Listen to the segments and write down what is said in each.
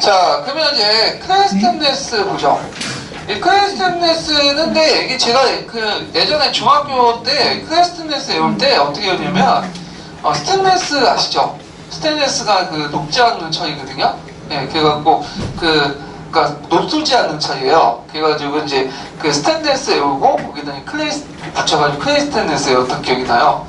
자, 그러면 이제 클래스템네스 보죠. 이 클래스템네스는 근데 이게 제가 그 예전에 중학교 때 클래스템네스 외울 때 어떻게 했냐면 스테인레스 아시죠? 스테인레스가 그 녹지 않는 철이거든요. 네, 그래갖고 그러니까 녹슬지 않는 철이에요. 그래가지고 이제 그 스테인레스 외우고 거기다 클레이스 붙여가지고 클래스템네스 외웠던 기억이 나요.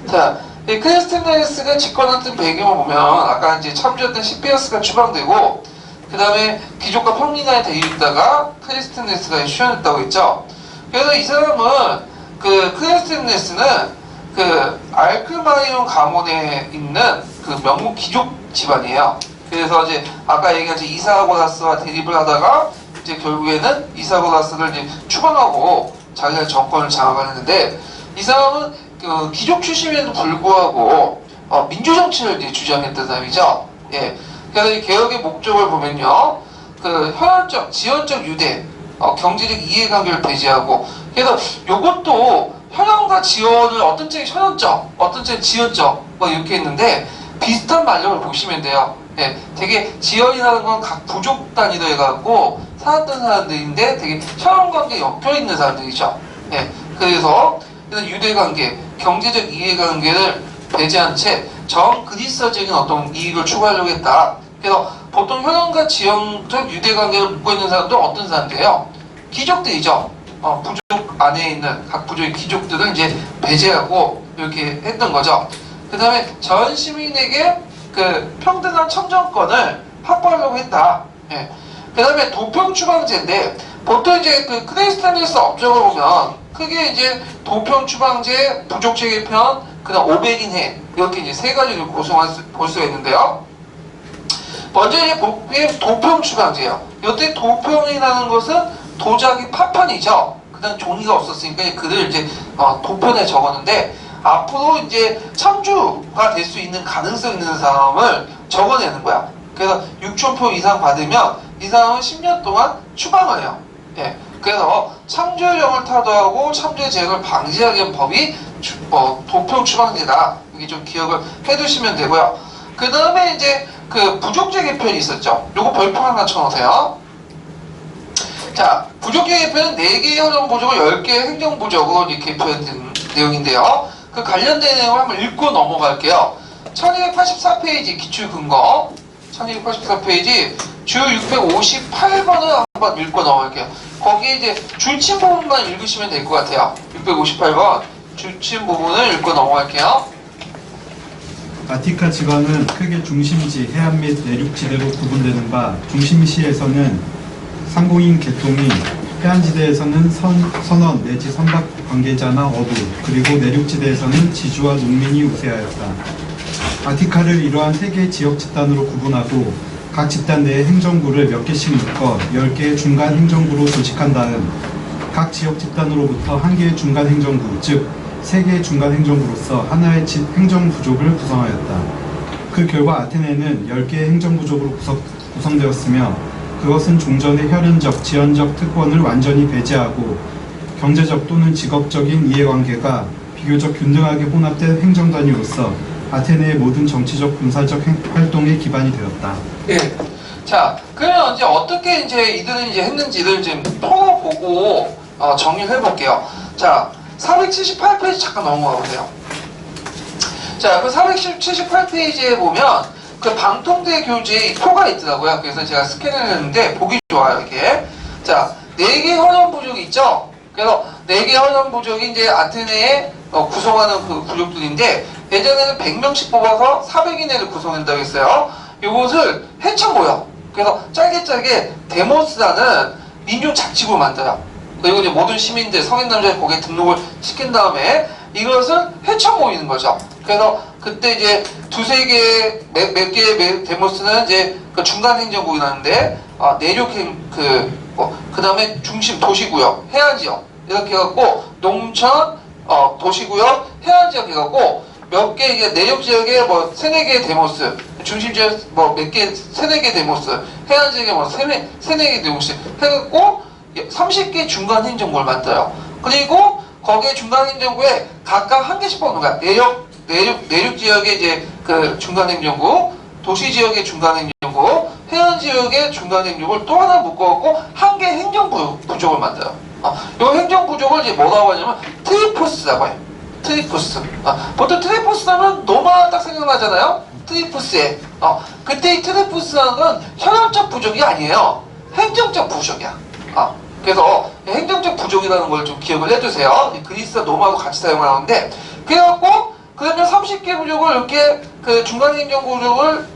자, 이 클래스템네스가 집권했던 배경을 보면 아까 이제 참조했던 시피어스가 추방되고 그 다음에 귀족과 평민간에 대립했다가 클래스템네스가 수연했다고 했죠. 그래서 이 사람은 그 클래스템네스는 그 알크마이온 가문에 있는 그 명문 귀족 집안이에요. 그래서 이제 아까 얘기한 이사고라스와 대립을 하다가 이제 결국에는 이사고라스를 이제 추방하고 자기가 정권을 장악하는데 이 사람은 그 귀족 출신에도 불구하고 민주 정치를 이제 주장했던 사람이죠. 예. 그래서 이 개혁의 목적을 보면요, 그 혈연적, 지연적 유대, 경제적 이해관계를 배제하고, 그래서 요것도 혈연과 지연을 어떤 쪽이 혈연적, 어떤 쪽이 지연적, 뭐 이렇게 했는데 비슷한 말로 보시면 돼요. 예, 되게 지연이라는 건 각 부족 단위로 해갖고 살았던 사람들인데 되게 혈연관계에 엮여 있는 사람들이죠. 예, 그래서 유대관계, 경제적 이해관계를 배제한 채 정그리스어적인 어떤 이익을 추구하려고 했다. 그래서 보통 혈연과 지형적 유대관계를 묻고 있는 사람들은 어떤 사람들이에요? 귀족들이죠. 부족 안에 있는 각 부족의 귀족들을 이제 배제하고 이렇게 했던 거죠. 그 다음에 전 시민에게 그 평등한 청정권을 확보하려고 했다. 예. 그 다음에 도평 추방제인데 보통 이제 그 클래스템네스 업적을 보면 크게 이제 도평 추방제, 부족체 개편, 그다음 500인 해 이렇게 이제 세 가지를 볼 수가 있는데요. 먼저 이제 도평 추방제예요. 이때 도평이라는 것은 도자기 파편이죠. 그다음 종이가 없었으니까 그들 이제 도편에 적었는데 앞으로 이제 창주가 될 수 있는 가능성 있는 사람을 적어내는 거야. 그래서 6,000표 이상 받으면 이 사람은 10년 동안 추방을 해요. 예. 그래서 창조령을 타도하고 창조의 재해를 방지하기 위한 법이 도평 추방제다. 이게 좀 기억을 해두시면 되고요. 그 다음에 이제 그 부족제 개편이 있었죠. 요거 별표 하나 쳐놓으세요. 자, 부족제 개편은 4개의 혈연부족을 10개의 행정부족으로 이렇게 개편된 내용인데요. 그 관련된 내용을 한번 읽고 넘어갈게요. 1284페이지 기출근거 1284페이지 주 658번을 한번 읽고 넘어갈게요. 거기에 이제 줄침 부분만 읽으시면 될 것 같아요. 658번 줄침 부분을 읽고 넘어갈게요. 아티카 지방은 크게 중심지, 해안 및 내륙지대로 구분되는 바 중심시에서는 상공인 계통이 해안지대에서는 선원 내지 선박 관계자나 어부 그리고 내륙지대에서는 지주와 농민이 우세하였다. 아티카를 이러한 3개의 지역 집단으로 구분하고 각 집단 내의 행정부를 몇 개씩 묶어 10개의 중간 행정부로 조직한 다음 각 지역 집단으로부터 1개의 중간 행정부, 즉 3개의 중간 행정부로서 하나의 행정부족을 구성하였다. 그 결과 아테네는 10개의 행정부족으로 구성되었으며 그것은 종전의 혈연적, 지연적 특권을 완전히 배제하고 경제적 또는 직업적인 이해관계가 비교적 균등하게 혼합된 행정단위로서 아테네의 모든 정치적, 군사적 활동의 기반이 되었다. 예. 자, 그러면 이제 어떻게 이제 이들은 이제 했는지를 좀 풀어보고 정리를 해볼게요. 자, 478페이지 잠깐 넘어가 보세요. 자, 그 478페이지에 보면 그 방통대 교재의 표가 있더라고요. 그래서 제가 스캔을 했는데 보기 좋아요, 이렇게. 자, 4개 혈연 부족이 있죠? 그래서 4개 혈연 부족이 이제 아테네에 구성하는 그 부족들인데 예전에는 100명씩 뽑아서 400인회를 구성한다고 했어요. 이것을 해쳐모여. 그래서 짧게 데모스라는 민족 자치구를 만들어요. 그리고 이제 모든 시민들, 성인 남자들 거기에 등록을 시킨 다음에 이것을 헤쳐 모이는 거죠. 그래서 그때 이제 두세 개, 몇 개의 데모스는 이제 그 중간 행정국이라는데, 내륙 그 다음에 중심 도시구역, 해안지역, 이렇게 해갖고, 농촌, 도시구역, 해안지역 해갖고, 몇 개, 이게 내륙 지역에 뭐, 3-4개의 데모스, 중심 지역 뭐, 몇 개, 3-4개 데모스, 해안지역에 뭐, 3-4개 데모스 해갖고, 30개 중간 행정구를 만들어요. 그리고 거기에 중간 행정구에 각각 1개씩 뽑는 거야. 내륙 지역의 이제 그 중간 행정구, 도시 지역의 중간 행정구 해안 지역의 중간 행정을 또 하나 묶어갖고 한 개 행정 부족을 만들어요. 이 행정 부족을 이제 뭐라고 하냐면 트리포스라고 해요. 트리포스. 보통 트리포스 하면 노마 딱 생각나잖아요. 트리포스에. 그때 이 트리포스라는 건 현역적 부족이 아니에요. 행정적 부족이야. 그래서 행정적 부족이라는 걸 좀 기억을 해주세요. 그리스와 노마도 같이 사용하는데, 그래갖고 그러면 30개 부족을 이렇게 그 중간 행정 부족을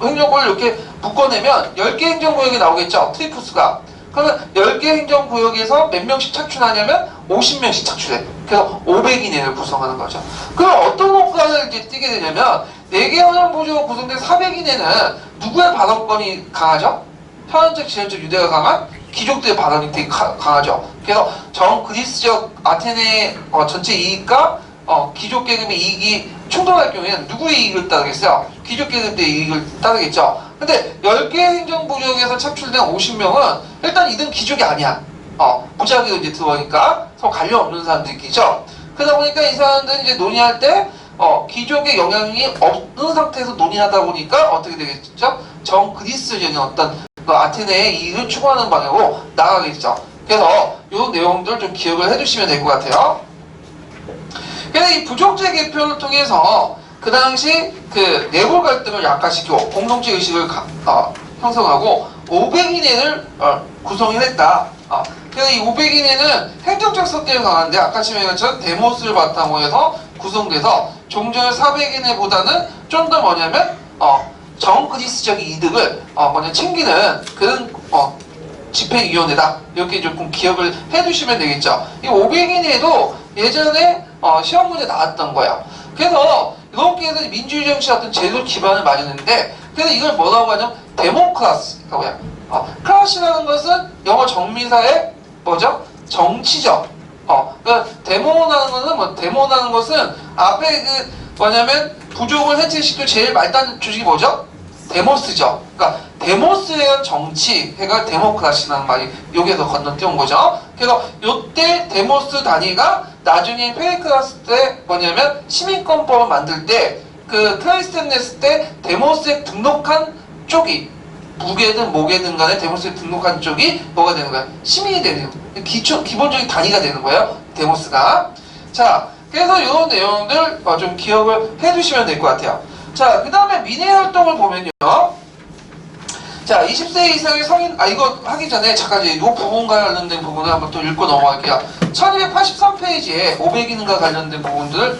행정구역을 이렇게 묶어내면 10개 행정구역이 나오겠죠. 트리포스가. 그러면 10개 행정구역에서 몇 명씩 착출하냐면 50명씩 착출해. 그래서 500 이내를 구성하는 거죠. 그럼 어떤 효과를 이제 띠게 되냐면 4개 행정구역으로 구성된 400 이내는 누구의 발언권이 강하죠? 현안적, 지정적, 유대가 강한 귀족들의 발언이 되게 강하죠. 그래서 전 그리스적 아테네 전체 이익과 귀족 계급의 이익이 충돌할 경우에는 누구의 이익을 따르겠어요? 귀족 계급의 이익을 따르겠죠. 근데 10개 행정구역에서 착출된 50명은 일단 이들은 귀족이 아니야. 무작위로 이제 들어오니까 서로 관련 없는 사람들이죠. 그러다 보니까 이 사람들은 이제 논의할 때 귀족의 영향이 없는 상태에서 논의하다 보니까 어떻게 되겠죠? 전 그리스적인 어떤 아테네의 이익을 추구하는 방향으로 나가겠죠. 그래서 이 내용들 좀 기억을 해주시면 될 것 같아요. 그래서 이 부족제 개표를 통해서 그 당시 그 내부 갈등을 약화시키고 공동체 의식을 형성하고 500 이내를 구성해냈다. 그래서 이 500 이내는 행정적 성격이 강한데 아까 지명한 것처럼 데모스를 바탕으로 해서 구성돼서 종전의 400 이내보다는 좀 더 뭐냐면 정그리스적인 이득을 먼저 챙기는 그런 집행위원회다. 이렇게 조금 기억을 해두시면 되겠죠. 이 500 이내도 예전에 시험 문제 나왔던 거예요. 그래서 이렇게 해서 민주주의 정치 어떤 제도 기반을 마련했는데, 그래서 이걸 뭐라고 하냐면 데모크라시라고 해요. 클라시라는 것은 영어 정미사의 뭐죠? 정치적. 그러니까 데모라는 것은 앞에 그 뭐냐면 부족을 해체시키고 제일 말단 조직이 뭐죠? 데모스죠. 그러니까 데모스에 대한 정치가 데모크라시라는 말이 여기에서 건너뛰어온 거죠. 그래서 이때 데모스 단위가 나중에 페리클라스 때 뭐냐면 시민권법을 만들 때 그 클라이스텐네스 때 데모스에 등록한 쪽이 무게든 목에든 간에 데모스에 등록한 쪽이 뭐가 되는 거야? 시민이 되는 기본적인 단위가 되는 거예요. 데모스가. 자, 그래서 이런 내용들 좀 기억을 해주시면 될 것 같아요. 자, 그 다음에 민의 활동을 보면요. 자, 20세 이상의 성인, 이거 하기 전에 잠깐 이 부분과 관련된 부분을 한번 또 읽고 넘어갈게요. 1283페이지에 500인과 관련된 부분들,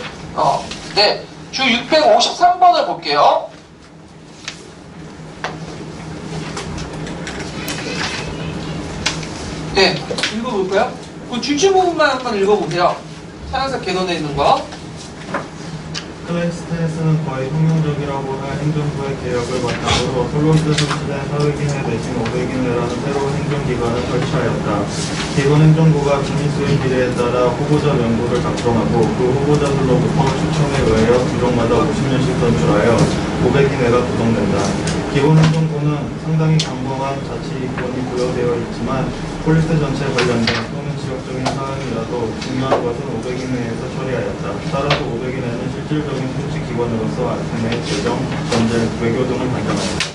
네, 주 653번을 볼게요. 네, 읽어볼까요? 그 주체 부분만 한번 읽어보세요. 차량사 개론에 있는 거. 클래스텐스는 거의 혁명적이라고 할 행정부의 개혁을 바탕으로 솔론스 설치된 400인회 대신 500인회라는 새로운 행정기관을 설치하였다. 기본 행정부가 주민수의 비례에 따라 후보자 명부를 작성하고 그 후보자들로부터 추첨에 의하여 규정마다 50년씩 선출하여 500인회가 구성된다. 기본 행정부는 상당히 광범한 자치권이 부여되어 있지만 폴리스 전체에 관련된 또는 지역적인 사항이라도 중요한 것은 500인회에서 처리하였다. 따라서 500인회는 실질적인 통치기관으로서 아테네의 재정, 전쟁, 외교 등을 관장한다.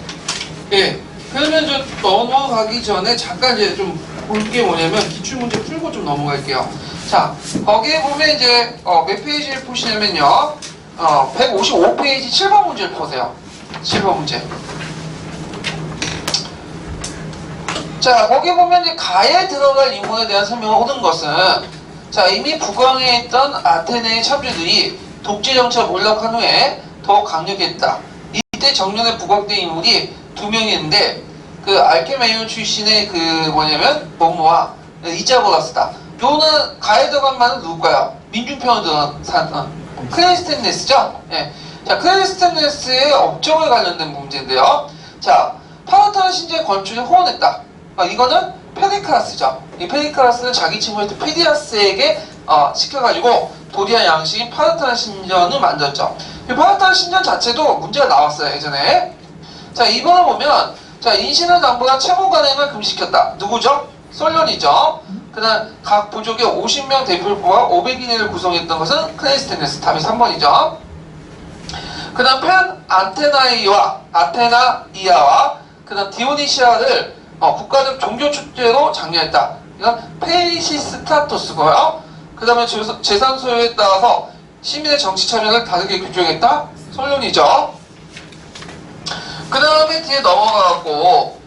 예, 그러면 좀 넘어가기 전에 잠깐 이제 좀 볼 게 뭐냐면 기출문제 풀고 좀 넘어갈게요. 자, 거기에 보면 이제 몇 페이지를 보시냐면요. 155페이지 7번 문제를 보세요. 7번 문제. 자, 거기 보면 이제 가에 들어갈 인물에 대한 설명을 얻은 것은, 자, 이미 북왕에 있던 아테네의 참주들이 독재 정책을 몰락한 후에 더욱 강력했다. 이때 정년에 부각된 인물이 2명이었는데, 그 알케메이온 출신의 그 뭐냐면 모모와 이자고라스다. 요는 가에 들어간 말은 누굴까요? 민중평을 들어간 클레이스텐네스죠? 예. 자, 클레이스텐네스의 업적에 관련된 문제인데요. 자, 파르타나 신제의 건축에 후원했다. 이거는 페리클라스죠. 이 페리클라스는 자기 친구였던 페디아스에게 시켜가지고 도리아 양식인 파르타나 신전을 만들었죠. 이 파르타나 신전 자체도 문제가 나왔어요, 예전에. 자, 이번에 보면, 자, 인신을 당부한 채무 관행을 금지시켰다. 누구죠? 솔론이죠. 그 다음 각 부족의 50명 대표를 뽑아 500인회를 구성했던 것은 클레이스테네스. 답이 3번이죠. 그 다음 펜 아테나이아와 그다음 디오니시아를 국가적 종교 축제로 장려했다. 이건 페이시스타토스고요. 그 다음에 재산 소유에 따라서 시민의 정치 참여를 다르게 규정했다. 솔론이죠. 그 다음에 뒤에 넘어가고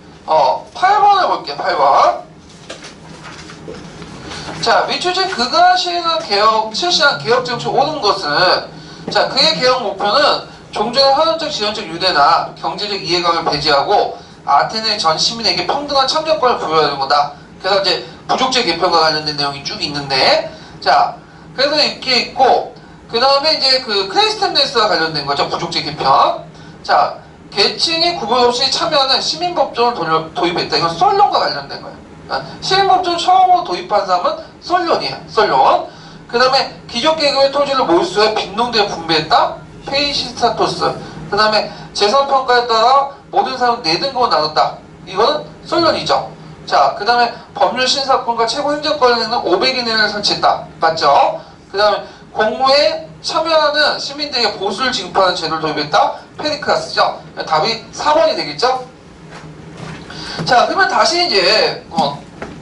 8번을 볼게요. 8번. 자, 민주주의 그가 실시한 개혁 정치 옳은 것은, 자, 그의 개혁 목표는 종전의 헌원적 지원적 유대나 경제적 이해관을 배제하고 아테네 전 시민에게 평등한 참정권을 부여하는 거다. 그래서 이제 부족제 개편과 관련된 내용이 쭉 있는데, 자, 그래서 이렇게 있고, 그 다음에 이제 그 크리스템네스와 관련된 거죠. 부족제 개편. 자, 계층의 구분 없이 참여하는 시민법정을 도입했다. 이건 솔론과 관련된 거예요. 시민법정을 처음으로 도입한 사람은 솔론이에요. 솔론. 그 다음에 귀족계급의 토지를 몰수해 빈농대에 분배했다. 페이시스타토스. 그 다음에 재산평가에 따라 모든 사람을 4등급으로 나눴다. 이거는 솔론이죠. 자, 그 다음에 법률 심사권과 최고 행정권에는 500인을 설치했다. 맞죠? 그 다음에 공무에 참여하는 시민들에게 보수를 지급하는 제도를 도입했다. 페리크라스죠. 답이 4번이 되겠죠? 자, 그러면 다시 이제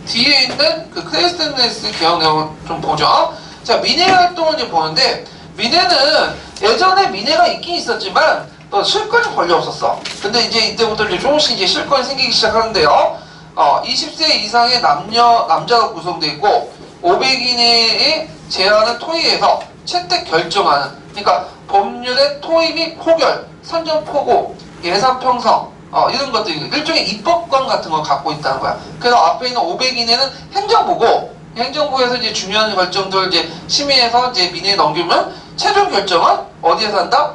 뒤에 있는 그 크리스템네스 개혁 내용을 좀 보죠. 자, 민해 활동을 이제 보는데, 민해는 예전에 민해가 있긴 있었지만 실권이 권리 없었어. 근데 이제 이때부터 이제 조금씩 이제 실권이 생기기 시작하는데요. 20세 이상의 남자가 구성되어 있고 500인의 제한을 토의해서 채택 결정하는, 그러니까 법률의 토의 및 포결, 선정 포고, 예산 편성, 이런 것들, 일종의 입법권 같은 걸 갖고 있다는 거야. 그래서 앞에 있는 500인에는 행정부고, 행정부에서 이제 중요한 결정들을 이제 심의해서 이제 민해에 넘기면 최종 결정은 어디에서 한다?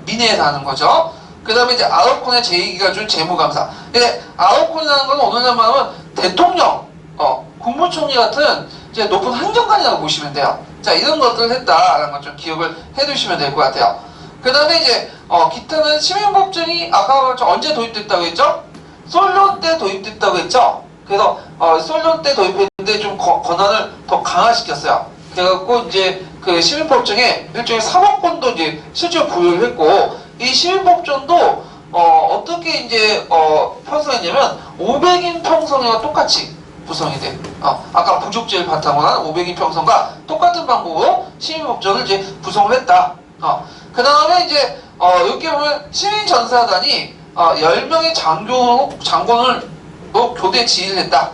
민해에서 하는 거죠. 그 다음에 이제 아우콘의 제2기가 준 재무감사. 근데 아우콘이라는 건 오늘날 말하면 대통령, 국무총리 같은 이제 높은 행정관이라고 보시면 돼요. 자, 이런 것들을 했다라는 걸 좀 기억을 해두시면 될 것 같아요. 그 다음에 이제 기타는 시민법정이 아까 언제 도입됐다고 했죠? 솔론 때 도입됐다고 했죠? 그래서 솔론 때 도입했는데 좀 권한을 더 강화시켰어요. 그래갖고 이제 그 시민법정에 일종의 사법권도 이제 실제로 부여를 했고, 이 시민법정도 어떻게 이제 편성했냐면 500인 평성과 똑같이 구성이 돼. 아까 부족제를 바탕으로 한 500인 평성과 똑같은 방법으로 시민법정을 이제 구성을 했다. 그 다음에 이제 여기 보면 시민전사단이 10명의 장군을 교대 지휘를 했다.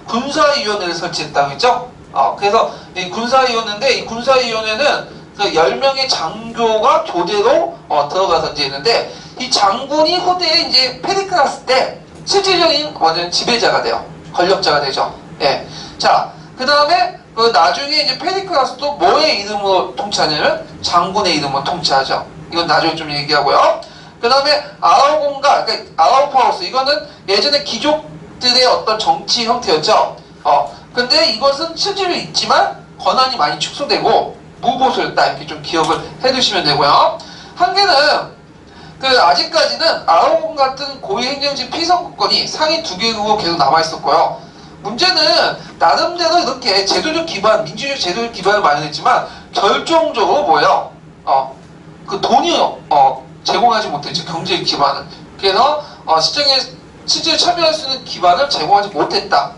군사위원회를 설치했다고 했죠. 그래서 이 군사위원회인데, 이 군사위원회는 그 10명의 장교가 교대로 들어가서 이제 했는데, 이 장군이 후대에 이제 페리크라스 때 실질적인 완전 지배자가 돼요. 권력자가 되죠. 예. 자, 그 다음에 그 나중에 이제 페리크라스도 뭐의 이름으로 통치하냐면 장군의 이름으로 통치하죠. 이건 나중에 좀 얘기하고요. 그 다음에 아우공가, 그러니까 아우파우스, 이거는 예전에 귀족들의 어떤 정치 형태였죠. 근데 이것은 실제로 있지만 권한이 많이 축소되고 무보수였다. 이렇게 좀 기억을 해두시면 되고요. 한계는 그 아직까지는 아우공 같은 고위 행정직 피선거권이 상위 2개국으로 계속 남아있었고요. 문제는 나름대로 이렇게 제도적 기반, 민주주의 제도적 기반을 마련했지만 결정적으로 뭐예요? 그 돈이 제공하지 못했죠. 경제적 기반을. 그래서 시정에 실제로 참여할 수 있는 기반을 제공하지 못했다.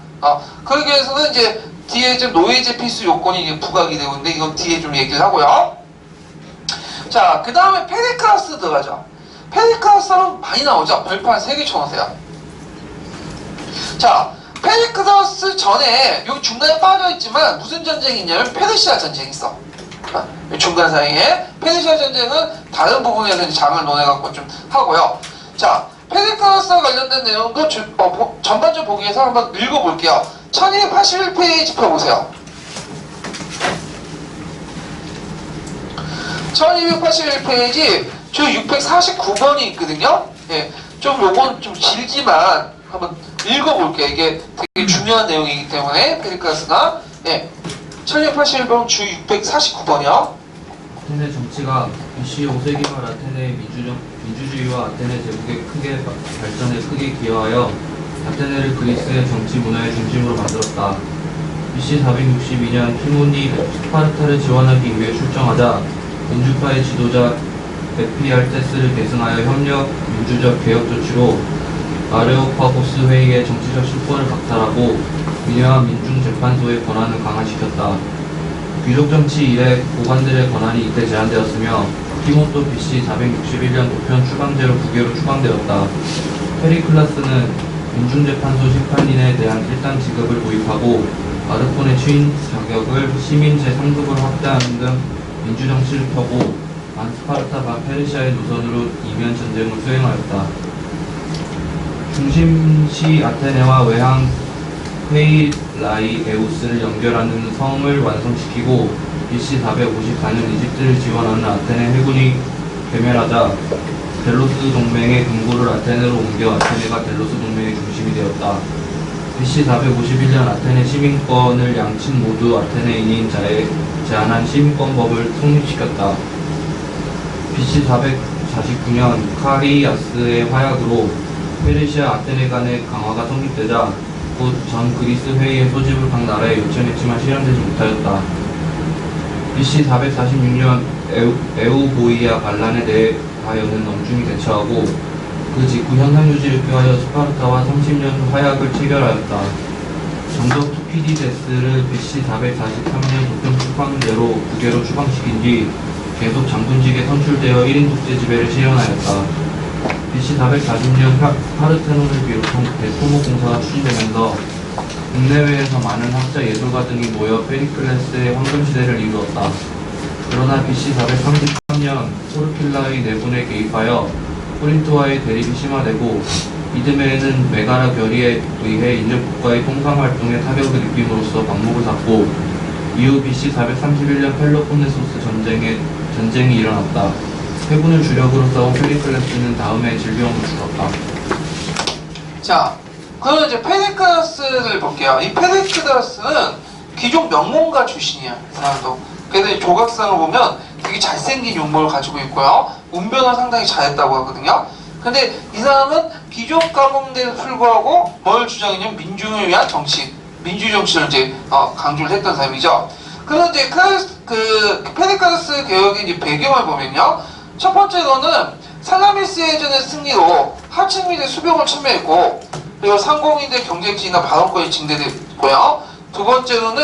그러기 위해서는 이제 뒤에 좀 노예제 필수 요건이 이제 부각이 되고 있는데, 이건 뒤에 좀 얘기를 하고요. 자, 그 다음에 페리크라스 들어가죠. 페리크라스는 많이 나오죠. 별판 3개 쳐놓으세요. 자, 페리크라스 전에 여기 중간에 빠져있지만 무슨 전쟁이 있냐면 페르시아 전쟁이 있어. 중간 사이에 페르시아 전쟁은 다른 부분에서 이제 장을 논해갖고 좀 하고요. 자, 페리크라스와 관련된 내용도 전반적으로 보기 위해서 한번 읽어볼게요. 1281페이지 펴보세요. 1281페이지 저 649번이 있거든요. 예, 좀 요건 좀 길지만 한번 읽어볼게요. 이게 되게 중요한 내용이기 때문에 페리크라스가. 예, 1281번 주 649번이요. 아테네 정치가 BC 5세기 말 아테네의 민주주의와 아테네 제국의 발전에 크게 기여하여 아테네를 그리스의 정치 문화의 중심으로 만들었다. BC 462년 티모니 스파르타를 지원하기 위해 출정하자 민주파의 지도자 에피알테스를 계승하여 협력 민주적 개혁 조치로 아레오파고스 회의의 정치적 실권을 박탈하고 민회와 민중재판소의 권한을 강화시켰다. 귀족 정치 이래 고관들의 권한이 이때 제한되었으며 티모토 BC 461년 도편 추방제로 부계로 추방되었다. 페리클라스는 민중재판소 심판인에 대한 일단 지급을 도입하고 아르콘의 추인 자격을 시민 제3급으로 확대하는 등 민주정치를 펴고 안스파르타 반 페르시아의 노선으로 이면 전쟁을 수행하였다. 중심시 아테네와 외항 페이라이에우스를 연결하는 성을 완성시키고 BC 454년 이집트를 지원하는 아테네 해군이 괴멸하자 델로스 동맹의 근거를 아테네로 옮겨 아테네가 델로스 동맹의 중심이 되었다. BC 451년 아테네 시민권을 양친 모두 아테네인인 자에 제한한 시민권법을 성립시켰다. BC 449년 카리아스의 화약으로 페르시아 아테네 간의 강화가 성립되자 곧 전 그리스 회의의 소집을 각 나라에 요청했지만 실현되지 못하였다. BC 446년 에우보이아 반란에 대하여는 엄중히 대처하고 그 직후 현상 유지를 꾀하여 스파르타와 30년 화약을 체결하였다. 정적 투피디데스를 BC 443년 도평 추방제로 부계로 추방시킨 뒤 계속 장군직에 선출되어 1인 독재 지배를 실현하였다. BC 440년 파르테논을 비롯한 대토목 공사가 추진되면서 국내외에서 많은 학자 예술가 등이 모여 페리클레스의 황금시대를 이루었다. 그러나 BC 433년 포르필라의 내분에 개입하여 코린토와의 대립이 심화되고 이듬해에는 메가라 결의에 의해 인접국가의 통상활동에 타격을 입힘으로써 방목을 닫고 이후 BC 431년 펠로폰네소스 전쟁이 일어났다. 해군을 주력으로 싸운 페리클레스는 다음해 질병으로 죽었다. 자, 그러면 이제 페리클라스를 볼게요. 이 페리클라스는 귀족 명문가 출신이야. 이 사람도. 그래서 이 조각상을 보면 되게 잘생긴 용모를 가지고 있고요. 운변을 상당히 잘했다고 하거든요. 근데 이 사람은 귀족 가문인데도 불구하고 뭘 주장했냐면 민중을 위한 정치, 민주 정치를 이제 강조를 했던 사람이죠. 그런데 페리클라스 개혁의 이제 배경을 보면요. 첫 번째로는 살라미스 해전의 승리로 하층민의 수병을 참여했고, 그리고 상공인의 경쟁지나 발언권이 증대됐고요. 두 번째로는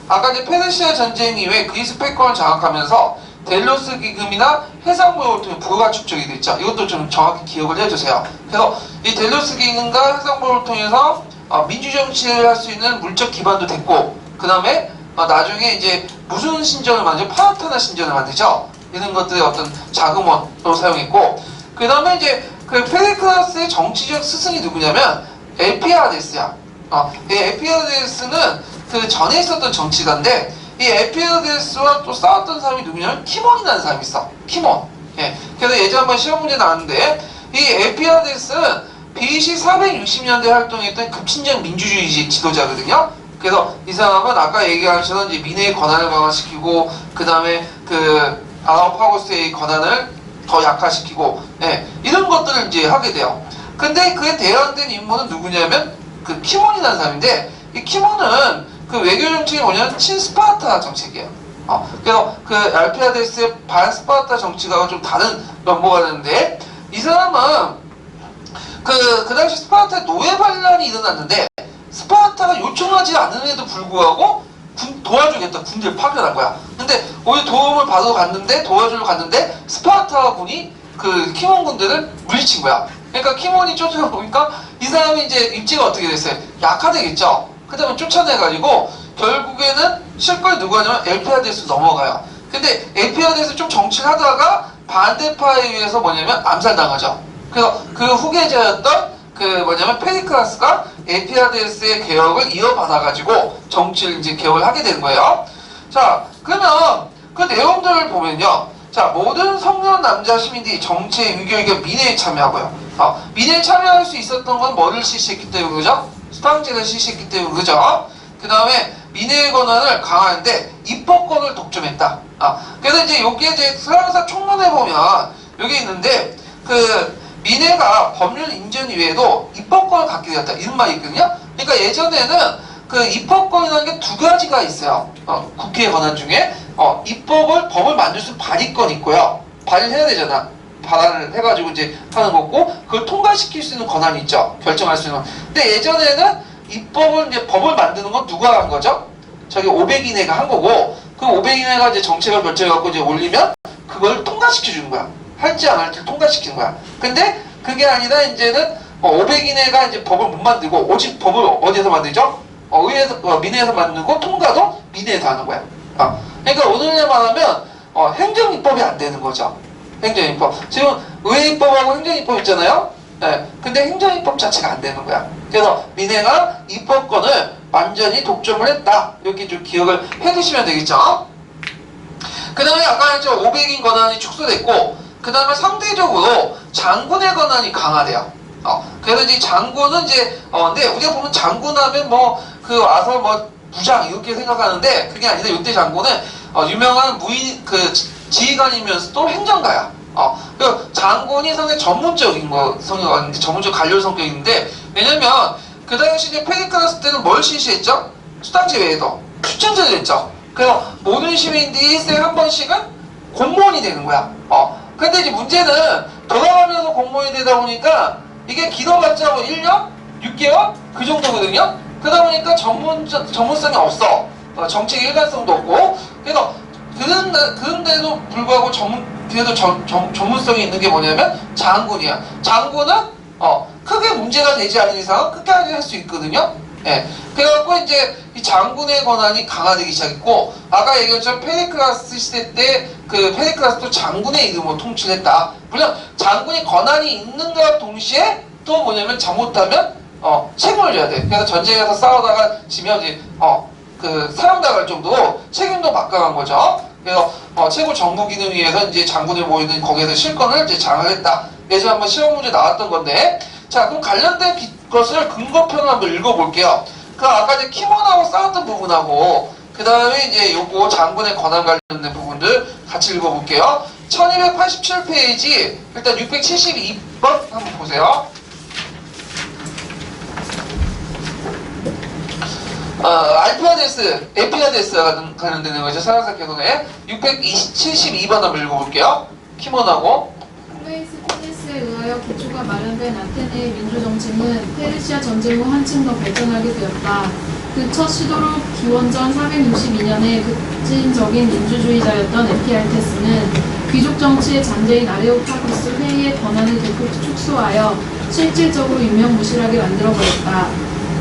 아까 이제 페르시아 전쟁 이후에 그리스 패권을 장악하면서 델로스 기금이나 해상무역을 통해 부가 축적이 됐죠. 이것도 좀 정확히 기억을 해주세요. 그래서 이 델로스 기금과 해상무역을 통해서 민주정치를 할 수 있는 물적 기반도 됐고, 그 다음에 나중에 이제 무슨 신전을 만들죠? 파르타나 신전을 만들죠. 이런 것들의 어떤 자금원으로 사용했고, 그 다음에 이제 그 페리클라스의 정치적 스승이 누구냐면 에피아데스야. 이 에피아데스는 그 전에 있었던 정치가인데, 이 에피아데스와 또 싸웠던 사람이 누구냐면 키몬이라는 사람이 있어. 키몬. 예. 그래서 예전에 한번 시험 문제 나왔는데, 이 에피아데스는 BC 460년대 활동했던 급진적 민주주의 지도자거든요. 그래서 이 사람은 아까 얘기하셨던 이제 민의 권한을 강화시키고, 그 다음에 그 아라오파고스의 권한을 더 약화시키고, 예, 이런 것들을 이제 하게 돼요. 근데 그에 대항된 인물은 누구냐면 그 키몬이라는 사람인데, 이 키몬은 그 외교 정책이 뭐냐면 친스파르타 정책이에요. 그래서 그 알피아데스의 반스파르타 정치가와 좀 다른 면모가 되는데, 이 사람은 그 당시 스파르타에 노예 반란이 일어났는데 스파르타가 요청하지 않음에도 불구하고 도와주겠다 군대를 파견한 거야. 근데 오히려 도움을 받으러 갔는데, 도와주러 갔는데 스파르타 군이 그 키몬 군대를 물리친 거야. 그러니까 키몬이 쫓아보니까 이 사람이 이제 입지가 어떻게 됐어요? 약화되겠죠. 그 다음에 쫓아내가지고 결국에는 실권이 누구 하냐면 엘피아데스 넘어가요. 근데 엘피아데스 좀 정치를 하다가 반대파에 의해서 뭐냐면 암살당하죠. 그래서 그 후계자였던 그 뭐냐면 페리클라스가 에피아데스의 개혁을 이어받아가지고 정치를 이제 개혁을 하게 된 거예요. 자, 그러면 그 내용들을 보면요. 자, 모든 성년 남자 시민들이 정치의 유교이겨 민회에 참여하고요. 민회에 참여할 수 있었던 건 뭐를 실시했기 때문에 그죠? 수당제를 실시했기 때문에 그죠? 그 다음에 민회의 권한을 강화하는데 입법권을 독점했다. 그래서 이제 여기에 이제 서양사 총론에 보면 여기 있는데 그 민회가 법률 인정 이외에도 입법권을 갖게 되었다. 이런 말이 있거든요. 그러니까 예전에는 그 입법권이라는 게 두 가지가 있어요. 국회의 권한 중에 법을 만들 수 있는 발의권이 있고요. 발의를 해야 되잖아. 발안을 해가지고 이제 하는 거고, 그걸 통과시킬 수 있는 권한이 있죠. 결정할 수 있는. 근데 예전에는 입법을 이제 법을 만드는 건 누가 한 거죠? 저기 500인회가 한 거고, 그 500인회가 이제 정책을 결정해갖고 이제 올리면 그걸 통과시켜 주는 거야. 할지 안 할지 통과시키는 거야. 근데 그게 아니라 이제는 500인회가 이제 법을 못 만들고 오직 법을 어디에서 만들죠? 의회에서, 민회에서 만들고 통과도 민회에서 하는 거야. 그러니까 오늘날 말하면 행정입법이 안 되는 거죠. 행정입법. 지금 의회입법하고 행정입법 있잖아요. 네. 근데 행정입법 자체가 안 되는 거야. 그래서 민회가 입법권을 완전히 독점을 했다. 이렇게 좀 기억을 해두시면 되겠죠. 그 다음에 아까 했죠. 500인 권한이 축소됐고, 그 다음에 상대적으로 장군의 권한이 강화돼요. 그래서 이제 장군은 이제, 근데 우리가 보면 장군 하면 와서 부장 이렇게 생각하는데, 그게 아니라 이때 장군은, 유명한 지휘관이면서도 행정가야. 그 장군이 상당히 전문적인 성격인데, 전문적 관료 성격인데, 왜냐면, 그 당시 이제 페리클라스 때는 뭘 실시했죠? 수당제외에도 추천제를 했죠. 그래서 모든 시민들이 일생에 한 번씩은 공무원이 되는 거야. 근데 이제 문제는 돌아가면서 공무원이 되다 보니까 이게 길어봤자 1년? 6개월? 그 정도거든요? 그러다 보니까 전문성이 없어. 정책 일관성도 없고. 그래서 그런데도 불구하고 그래도 전문성이 있는 게 뭐냐면 장군이야. 장군은 크게 문제가 되지 않는 이상은 끝까지 할 수 있거든요. 예. 그래갖고 이제 이 장군의 권한이 강화되기 시작했고, 아까 얘기했죠. 페리클라스 시대 때 그 페리클라스도 장군의 이름으로 통치를 했다. 물론 장군이 권한이 있는가 동시에 또 뭐냐면 잘못하면 책임을 져야 돼. 그래서 전쟁에서 싸우다가 지면 이제 사형당할 정도로 책임도 막강한 거죠. 그래서 최고 정부 기능에 의해서 이제 장군을 모이는 거기에서 실권을 이제 장악했다. 예전에 한번 시험 문제 나왔던 건데, 자 그럼 관련된 것을 근거편을 한번 읽어볼게요. 그 아까 이제 키몬하고 싸웠던 부분하고 그 다음에 이제 요거 장군의 권한 관련된 부분들 같이 읽어볼게요. 1287페이지 일단 672번 한번 보세요. 에피아데스가 관련되는 거죠. 사라사 개론에 672번 한번 읽어볼게요. 키몬하고 플레이스테네스에 의하여 기초가 마련된 아테네의 민주정책은 페르시아 전쟁 후 한층 더 발전하게 되었다. 그 첫 시도로 기원전 462년에 급진적인 민주주의자였던 에피알테스는 귀족 정치의 잔재인 아레오파고스 회의의 권한을 대폭 축소하여 실질적으로 유명무실하게 만들어버렸다.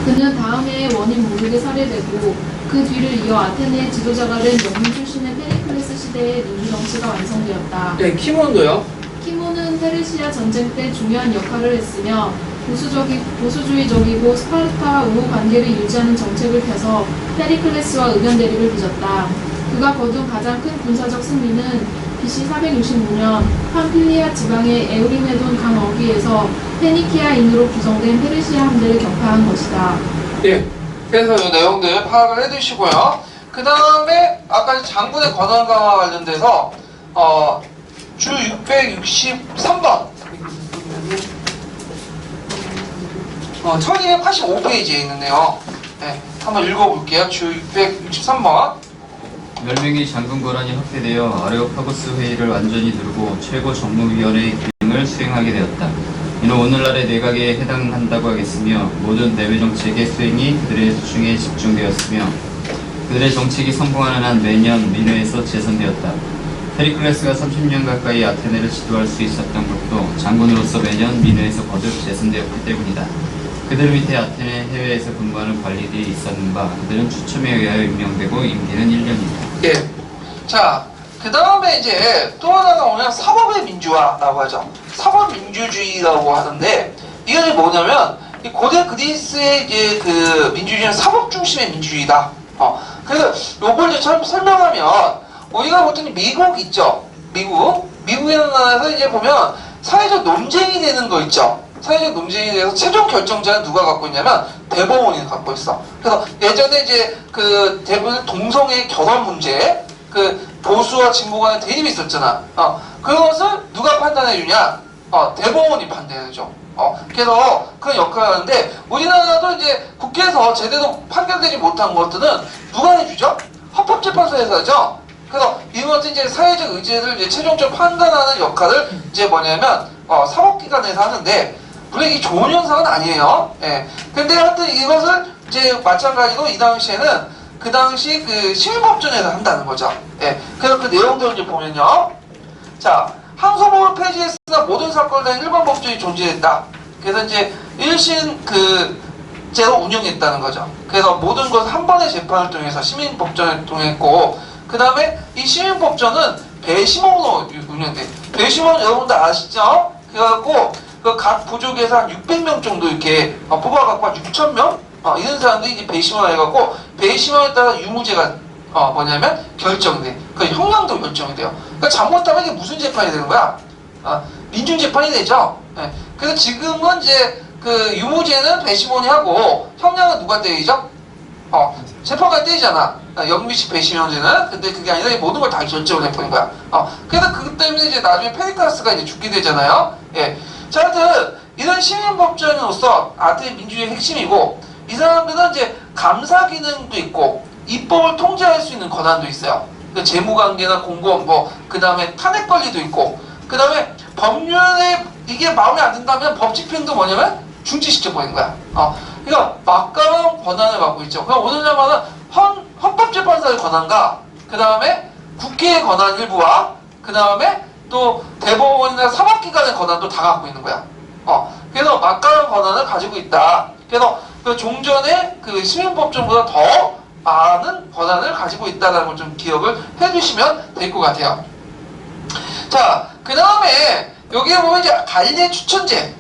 그는 다음 해에 원인 모르게 살해되고 그 뒤를 이어 아테네의 지도자가 된 영문 출신의 페리클레스 시대의 민주정치가 완성되었다. 네, 키몬도요. 키몬은 페르시아 전쟁 때 중요한 역할을 했으며 보수주의적이고 스파르타와 우호 관계를 유지하는 정책을 펴서 페리클레스와 의견 대립을 빚었다. 그가 거둔 가장 큰 군사적 승리는 BC 465년 팜필리아 지방의 에우리메돈 강 어귀에서 페니키아인으로 구성된 페르시아 함대를 격파한 것이다. 예. 그래서 이 내용들 파악을 해두시고요. 그 다음에 아까 장군의 권한 강화 관련돼서 주 663번 1285페이지에 있는데요. 네, 한번 읽어볼게요. 주 663번 10명이 장군 권한이 확대되어 아레오파고스 회의를 완전히 두르고 최고 정무위원회의 기능을 수행하게 되었다. 이는 오늘날의 내각에 해당한다고 하겠으며 모든 내외 정책의 수행이 그들의 수중에 집중되었으며 그들의 정책이 성공하는 한 매년 민회에서 재선되었다. 페리클레스가 30년 가까이 아테네를 지도할 수 있었던 것도 장군으로서 매년 민회에서 거듭 재선되었기 때문이다. 그들 밑에 아테네 해외에서 근무하는 관리들이 있었는가 그들은 추첨에 의하여 임명되고 임기는 1년이다. 예. 자, 그 다음에 이제 또 하나가 뭐냐면 사법의 민주화라고 하죠. 사법민주주의라고 하는데 이게 뭐냐면 이 고대 그리스의 이제 그 민주주의는 사법 중심의 민주주의다. 그래서 요걸 이제 설명하면 우리가 보통 미국 있죠. 미국이라는 나라에서 이제 보면 사회적 논쟁이 되는 거 있죠. 사회적 논쟁에 대해서 최종 결정자는 누가 갖고 있냐면 대법원이 갖고 있어. 그래서 예전에 이제 그 대부분 동성애 결혼 문제, 그 보수와 진보 간의 대립이 있었잖아. 그것을 누가 판단해 주냐? 대법원이 판단해줘. 그래서 그런 역할을 하는데 우리나라도 이제 국회에서 제대로 판결되지 못한 것들은 누가 해주죠? 헌법재판소에서 하죠. 그래서 이것은 이제 사회적 의제를 이제 최종적으로 판단하는 역할을 이제 뭐냐면 사법기관에서 하는데 물론 이게 좋은 현상은 아니에요. 예. 근데 하여튼 이것을 이제 마찬가지로 이 당시에는 그 당시 그 시민법정에서 한다는 거죠. 예. 그래서 그 내용들을 이제 보면요. 자, 항소법을 폐지했으나 모든 사건에 대한 일반 법정이 존재했다. 그래서 이제 1심 제로 운영했다는 거죠. 그래서 모든 것을 한 번의 재판을 통해서 시민법정을 통했고, 그 다음에 이 시민법정은 배심원으로 운영돼. 배심원 여러분들 아시죠? 그래갖고 그 각 부족에서 한 600명 정도 이렇게 뽑아갖고 한 6,000명 이런 사람들이 이제 배심원 해갖고 배심원에 따라 유무죄가 뭐냐면 결정돼. 그 형량도 결정이 돼요. 그러니까 잘못하면 이게 무슨 재판이 되는 거야? 민중재판이 되죠. 네. 그래서 지금은 이제 그 유무죄는 배심원이 하고 형량은 누가 떼이죠? 재판관이 떼이잖아. 영미식 배심원죄는. 근데 그게 아니라 모든 걸 다 결정을 해버린 거야. 그래서 그것 때문에 이제 나중에 페리카스가 이제 죽게 되잖아요. 예. 자, 하여튼 이런 시민법정으로서 아테네 민주주의의 핵심이고, 이 사람들은 이제 감사 기능도 있고 입법을 통제할 수 있는 권한도 있어요. 그 재무관계나 공무원 그 다음에 탄핵 권리도 있고, 그 다음에 법률에 이게 마음에 안 든다면 법 집행도 뭐냐면 중지시켜버린 거야. 그러니까 막강한 권한을 갖고 있죠. 그럼 오늘날만은 헌법재판소의 권한과 그 다음에 국회의 권한 일부와 그 다음에 또 대법원이나 사법기관의 권한도 다 갖고 있는 거야. 그래서 막강한 권한을 가지고 있다. 그래서 그 종전의 그 시민법정보다 더 많은 권한을 가지고 있다는 걸 좀 기억을 해주시면 될 것 같아요. 자, 그 다음에 여기에 보면 이제 관례 추천제.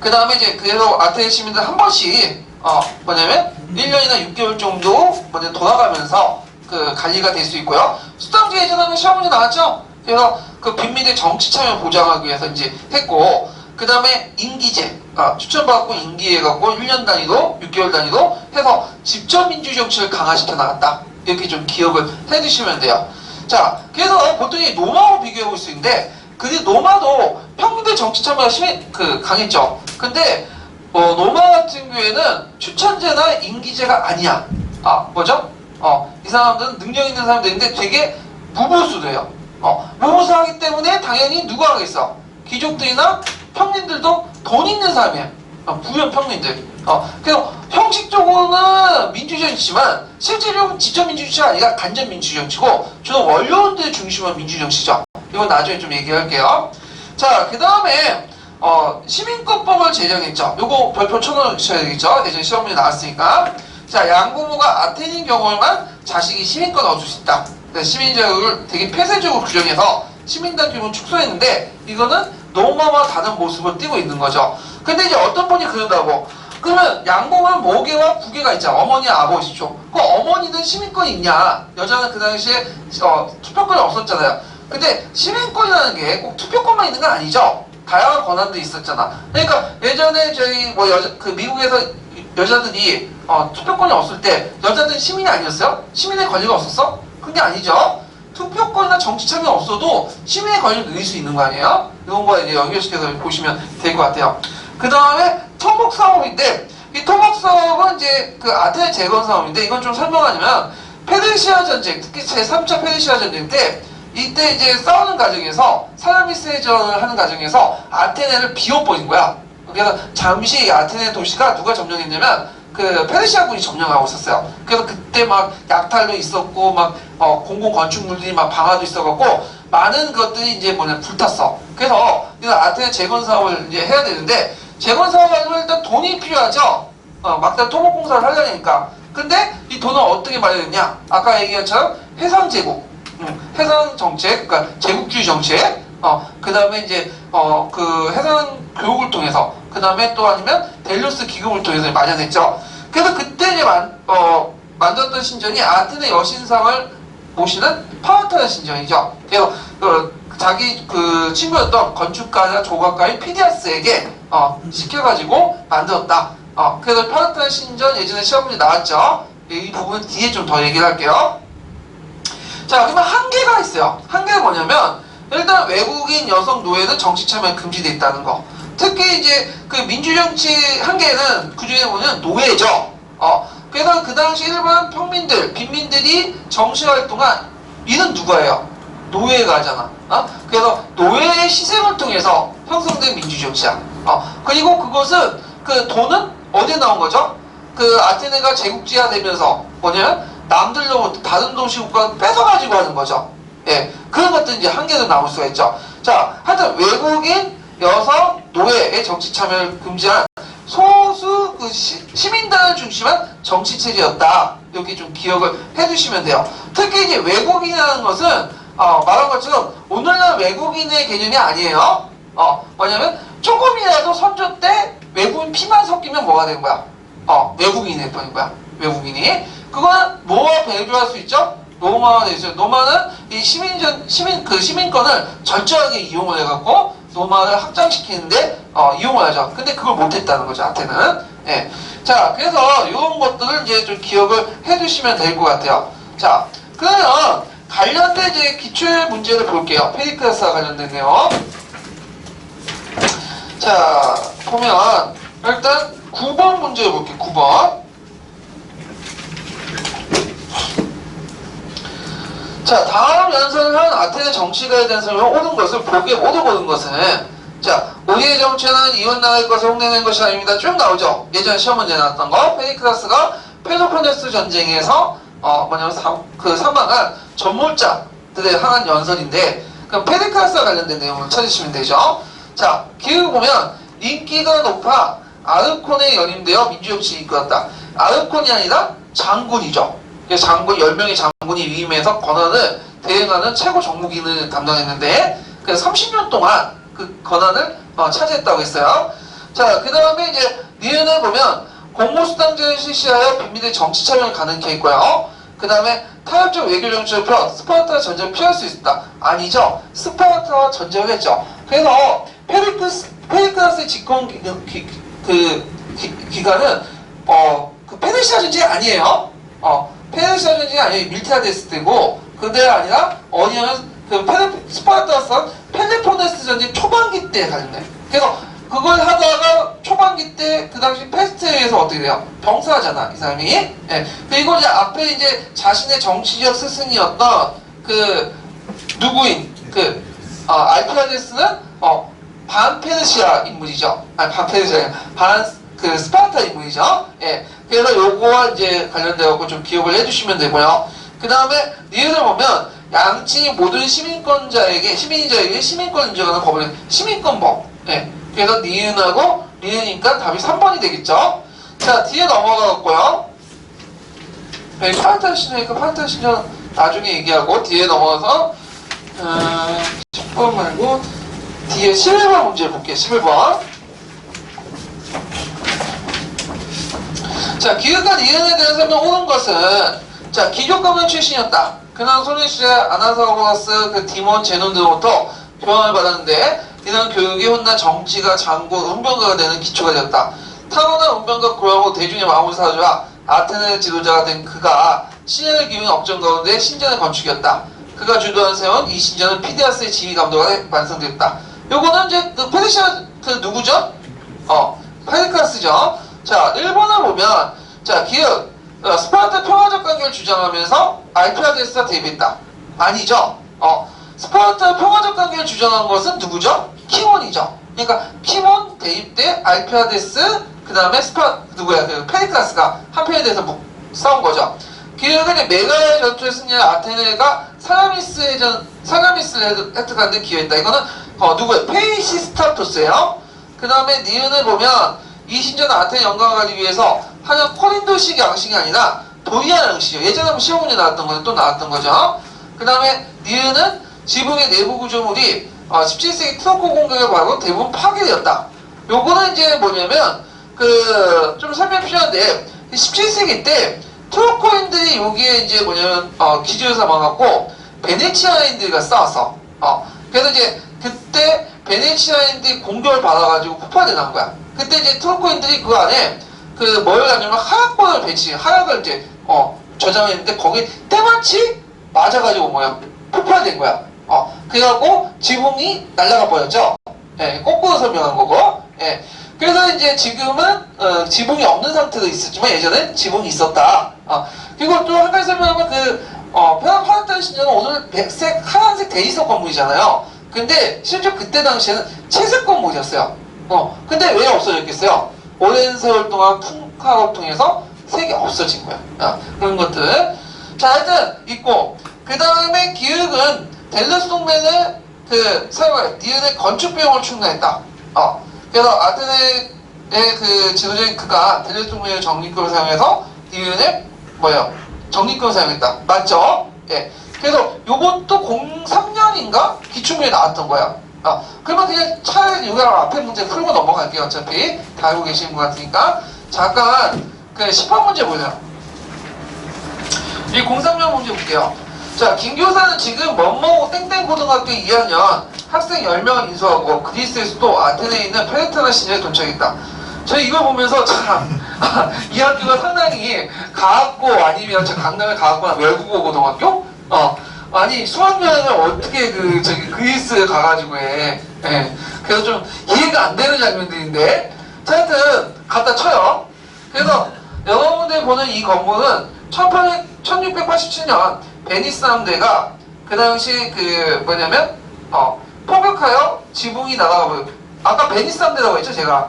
그 다음에 이제 그래서 아테네 시민들 한 번씩 뭐냐면 1년이나 6개월 정도 먼저 돌아가면서 그 관리가 될 수 있고요. 수당제 예전에는 시험 문제 나왔죠. 그래서 그 빈민의 정치 참여 보장하기 위해서 이제 했고, 그 다음에 임기제, 추천받고 임기해갖고 1년 단위로 6개월 단위로 해서 직접 민주주의 정치를 강화시켜 나갔다. 이렇게 좀 기억을 해두시면 돼요. 자, 그래서 보통 이 노마하고 비교해 볼 수 있는데, 근데 노마도 평민들 정치 참여가 강했죠. 근데 노마 같은 경우에는 추천제나 임기제가 아니야. 뭐죠? 이 사람들은 능력 있는 사람들인데 되게 무보수돼요. 무보수하기 때문에 당연히 누가 하겠어? 귀족들이나 평민들도 돈 있는 사람이에요. 부연 평민들. 그래서 형식적으로는 민주정치지만 실제로는 직접 민주정치가 아니라 간접 민주정치고 주로 원로원들 중심의 민주정치죠. 이건 나중에 좀 얘기할게요. 자, 그 다음에 시민권법을 제정했죠. 요거 별표 쳐놓으셔야 되겠죠. 예전에 시험문제 나왔으니까. 자, 양부모가 아테네인 경우에만 자식이 시민권을 얻을 수 있다. 시민자격을 되게 폐쇄적으로 규정해서 시민단 규모를 축소했는데, 이거는 노마와 다른 모습을 띠고 있는 거죠. 근데 이제 어떤 분이 그런다고, 그러면 양궁은 모계와 부계가 있잖아. 어머니와 아버지죠. 그 어머니는 시민권이 있냐? 여자는 그 당시에 투표권이 없었잖아요. 근데 시민권이라는 게 꼭 투표권만 있는 건 아니죠. 다양한 권한도 있었잖아. 그러니까 예전에 저희 미국에서 여자들이 투표권이 없을 때 여자들은 시민이 아니었어요? 시민의 권리가 없었어? 그게 아니죠. 투표권이나 정치 참여 없어도 시민의 권리를 누릴 수 있는 거 아니에요? 이런 거 이제 연결시켜서 보시면 될 것 같아요. 그 다음에 토목 사업인데, 이 토목 사업은 이제 그 아테네 재건 사업인데, 이건 좀 설명하자면 페르시아 전쟁, 특히 제3차 페르시아 전쟁 때 이때 이제 싸우는 과정에서 살라미스해전을 하는 과정에서 아테네를 비워버린 거야. 그래서 잠시 아테네 도시가 누가 점령했냐면 그 페르시아군이 점령하고 있었어요. 그래서 그때 막 약탈도 있었고 막 공공 건축물들이 막 방화도 있어갖고 많은 것들이 이제 불탔어. 그래서 이거 아테네 재건 사업을 이제 해야 되는데, 재건 사업을 하려면 일단 돈이 필요하죠. 막다 토목공사를 하려니까. 근데 이 돈을 어떻게 마련했냐? 아까 얘기한 것처럼 해상 제국, 해상 정책, 그러니까 제국주의 정책. 그 다음에 이제 그 해상 교육을 통해서, 그 다음에 또 아니면 델로스 기금을 통해서 마련했죠. 그래서 그때 이제 만들었던 신전이 아테네 여신상을 모시는 파르테논 신전이죠. 그래서 자기 그 친구였던 건축가나 조각가인 피디아스에게 시켜가지고 만들었다. 그래서 파르테논 신전 예전에 시험 문제 나왔죠. 이 부분은 뒤에 좀 더 얘기를 할게요. 자, 그러면 한계가 있어요. 한계가 뭐냐면, 일단 외국인 여성 노예는 정치 참여에 금지되어 있다는 거. 특히 이제 그 민주정치 한계는 그 중에 보면 노예죠. 그래서 그 당시 일반 평민들, 빈민들이 정치활동한 이는 누가예요? 노예가 하잖아. 그래서 노예의 희생을 통해서 형성된 민주정치야. 그리고 그것은 그 돈은 어디에 나온 거죠? 그 아테네가 제국지화 되면서 뭐냐면 남들로부터 다른 도시 국가 뺏어가지고 하는 거죠. 예, 그런 것들 이제 한계도 나올 수가 있죠. 자, 하여튼 외국인, 여성, 노예의 정치 참여를 금지한 소수 그 시민단을 중심한 정치 체제였다. 이렇게 좀 기억을 해주시면 돼요. 특히 이제 외국인이라는 것은 말한 것처럼 오늘날 외국인의 개념이 아니에요. 뭐냐면 조금이라도 선조 때 외국인 피만 섞이면 뭐가 되는 거야? 외국인이 돼버린 거야. 외국인이. 그거는 뭐와 배교할 수 있죠? 노마가 되어 있어요. 노마는 이 시민권을 절저하게 이용을 해갖고 노마를 확장시키는데 이용을 하죠. 근데 그걸 못했다는 거죠. 아테는. 예. 자, 그래서 이런 것들을 이제 좀 기억을 해두시면 될 것 같아요. 자, 그러면 관련된 이제 기출 문제를 볼게요. 페리클라스와 관련된 내용. 자, 보면 일단 9번 문제 볼게요. 9번. 자, 다음 연설을 한 아테네 정치가에 대한 설명을 옳은 것을 보기에 옳은 것은 자, 우리의 정치는 이웃나라의 것을 흉내낸 것이 아닙니다. 쭉 나오죠. 예전 시험 문제 나왔던 거. 페리클라스가 펠로폰네스 전쟁에서 뭐냐면 사망한 전몰자들에 향한 연설인데 그럼 페리클라스와 관련된 내용을 찾으시면 되죠. 자, 기록을 보면 인기가 높아 아르콘에 연임되어 민주정치를 이끌었다. 아르콘이 아니라 장군이죠. 장군 10명의 장군이 위임해서 권한을 대행하는 최고 정무기능을 담당했는데 그래서 30년 동안 그 권한을 차지했다고 했어요. 자, 그 다음에 이제 니은을 보면 공모수당제를 실시하여 빈민의 정치 참여를 가능케 했고요. 그 다음에 타협적 외교 정책을 펴 스파르타 전쟁을 피할 수 있었다. 아니죠. 스파르타와 전쟁을 했죠. 그래서 페리클라스의 집권 기간은 그 페르시아 전쟁이 아니에요. 페르시아 전쟁이 아니에요. 밀티아데스 때고 그게 아니라 어디냐면 스파르타와 펠로폰네스 전쟁 초반기 때 관련돼. 그래서 그걸 하다가 초반기 때 그 당시 페스트에 의해서 어떻게 돼요? 병사하잖아 이 사람이. 예. 그리고 이제 앞에 이제 자신의 정치적 스승이었던 그 누구인 알피아데스는 반페르시아 인물이죠. 아니 반페르시아 그 스파르타 인물이죠. 예. 그래서 요거와 이제 관련되어서 좀 기억을 해주시면 되고요. 그 다음에 니은을 보면 양측이 모든 시민자에게 시민권을 인정하는 법을 시민권법. 예. 그래서 니은하고 니은이니까 답이 3번이 되겠죠. 자, 뒤에 넘어가고요. 파란탈신이니까 파란탈신전 나중에 얘기하고 뒤에 넘어가서 10번 말고 뒤에 11번 문제 볼게요. 11번. 자, 기획과 니은에 대한 설명 옳은 것은 자, 기교가문 출신이었다. 그는 소련시대 아나사고라스 그 디몬 제논 등으로부터 교환을 받았는데 이는 교육이 혼난 정치가 장군 운병가가 되는 기초가 되었다. 타고난 운병가 고하고 대중의 마음을 사주라 아테네 지도자가 된 그가 신현을 기운 업종 가운데 신전의 건축이었다. 그가 주도한 세운 이 신전은 피디아스의 지휘 감독으로 완성되었다. 요거는 이제 그 페르시아 그 누구죠? 페리클라스죠. 자, 1번을 보면 자, 기억 스파르타 평화적 관계를 주장하면서 알피아데스가 대비했다. 아니죠. 스파르타 평화적 관계를 주장한 것은 누구죠? 키몬이죠. 그러니까 키몬 대입 때 알피아데스 그 다음에 그 페리클라스가 한편에 대해서 싸운 거죠. 기억은 메가의 전투에 승리한 아테네가 사가미스를 획득하는 데 기여했다. 이거는 누구예요? 페이시스타토스예요. 그 다음에 니은을 보면 이 신전은 아테네 영광을 가지기 위해서 하얀 코린도식 양식이 아니라 도리아 양식이요. 예전에 한번 시험 문제 나왔던 건데 또 나왔던 거죠. 그 다음에 니은은 지붕의 내부 구조물이 17세기 트로코 공격을 받고 대부분 파괴되었다. 요거는 이제 뭐냐면 좀 설명 필요한데 17세기 때 트로코인들이 여기에 이제 뭐냐면 기지를 삼아갖고 베네치아인들과 싸웠어. 그래서 이제 그때 베네치아인들이 공격을 받아가지고 폭발이 난 거야. 그때 이제 트로코인들이 그 안에 뭘 하냐면 하약을 이제 저장했는데 거기 때마치 맞아가지고 폭발된 거야. 그래갖고 지붕이 날아가 버렸죠. 예, 거꾸로 설명한 거고. 예. 그래서 이제 지금은 지붕이 없는 상태도 있었지만 예전엔 지붕이 있었다. 그리고 또 한 가지 설명하면 파란탄 신전은 오늘 백색, 하얀색 대리석 건물이잖아요. 근데 실제 그때 당시에는 채색 건물이었어요. 근데 왜 없어졌겠어요? 오랜 세월 동안 풍화를 통해서 색이 없어진 거야. 그런 것들. 자, 하여튼 있고, 그 다음에 기획은 델루스 동맹을 사용해 니은의 건축 비용을 충당했다. 그래서 아테네의 그 지도적인 그가 델루스 동맹의 적립금을 사용해서 니은의 적립금을 사용했다. 맞죠? 예. 그래서 요것도 03년인가 기출문제 나왔던 거야. 그러면 그냥 차라리 이거 앞에 문제 풀고 넘어갈게요. 어차피 다 알고 계시는 것 같으니까. 잠깐 그 10번 문제 보세요. 이 03년 문제 볼게요. 자, 김 교사는 지금 뭐뭐 땡땡 고등학교 2학년 학생 10명을 인수하고 그리스에서 또 아테네에 있는 페르테나 시내에 도착했다. 저희 이걸 보면서 참 이 학교가 상당히 가학고 아니면 저 강남의 가학고나 외국어 고등학교? 아니 수학여행을 어떻게 그리스에 가가지고 해. 예. 그래서 좀 이해가 안 되는 장면들인데 하여튼 갖다 쳐요. 그래서 여러분들 보는 이 건물은 1687년 베니스 함대가 그 당시 폭격하여 지붕이 날아가고, 아까 베니스 함대라고 했죠 제가.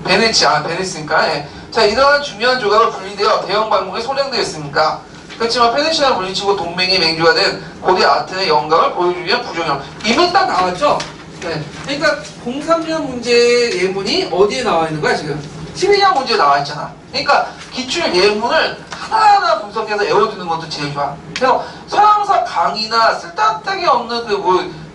베네치아니까. 예. 자, 이러한 중요한 조각을 분리되어 대형 발목에 소량되었으니까. 그렇지만 페르시아를 물리치고 동맹이 맹주가 된 고대 아테네 영광을 보여주기 위한 부정형. 이미 딱 나왔죠? 네. 그러니까 03년 문제 예문이 어디에 나와 있는 거야 지금? 12년 문제에 나와 있잖아. 그러니까 기출 예문을 하나하나 분석해서 외워두는 것도 제일 좋아. 그래서 서양사 강의나 쓸데기 없는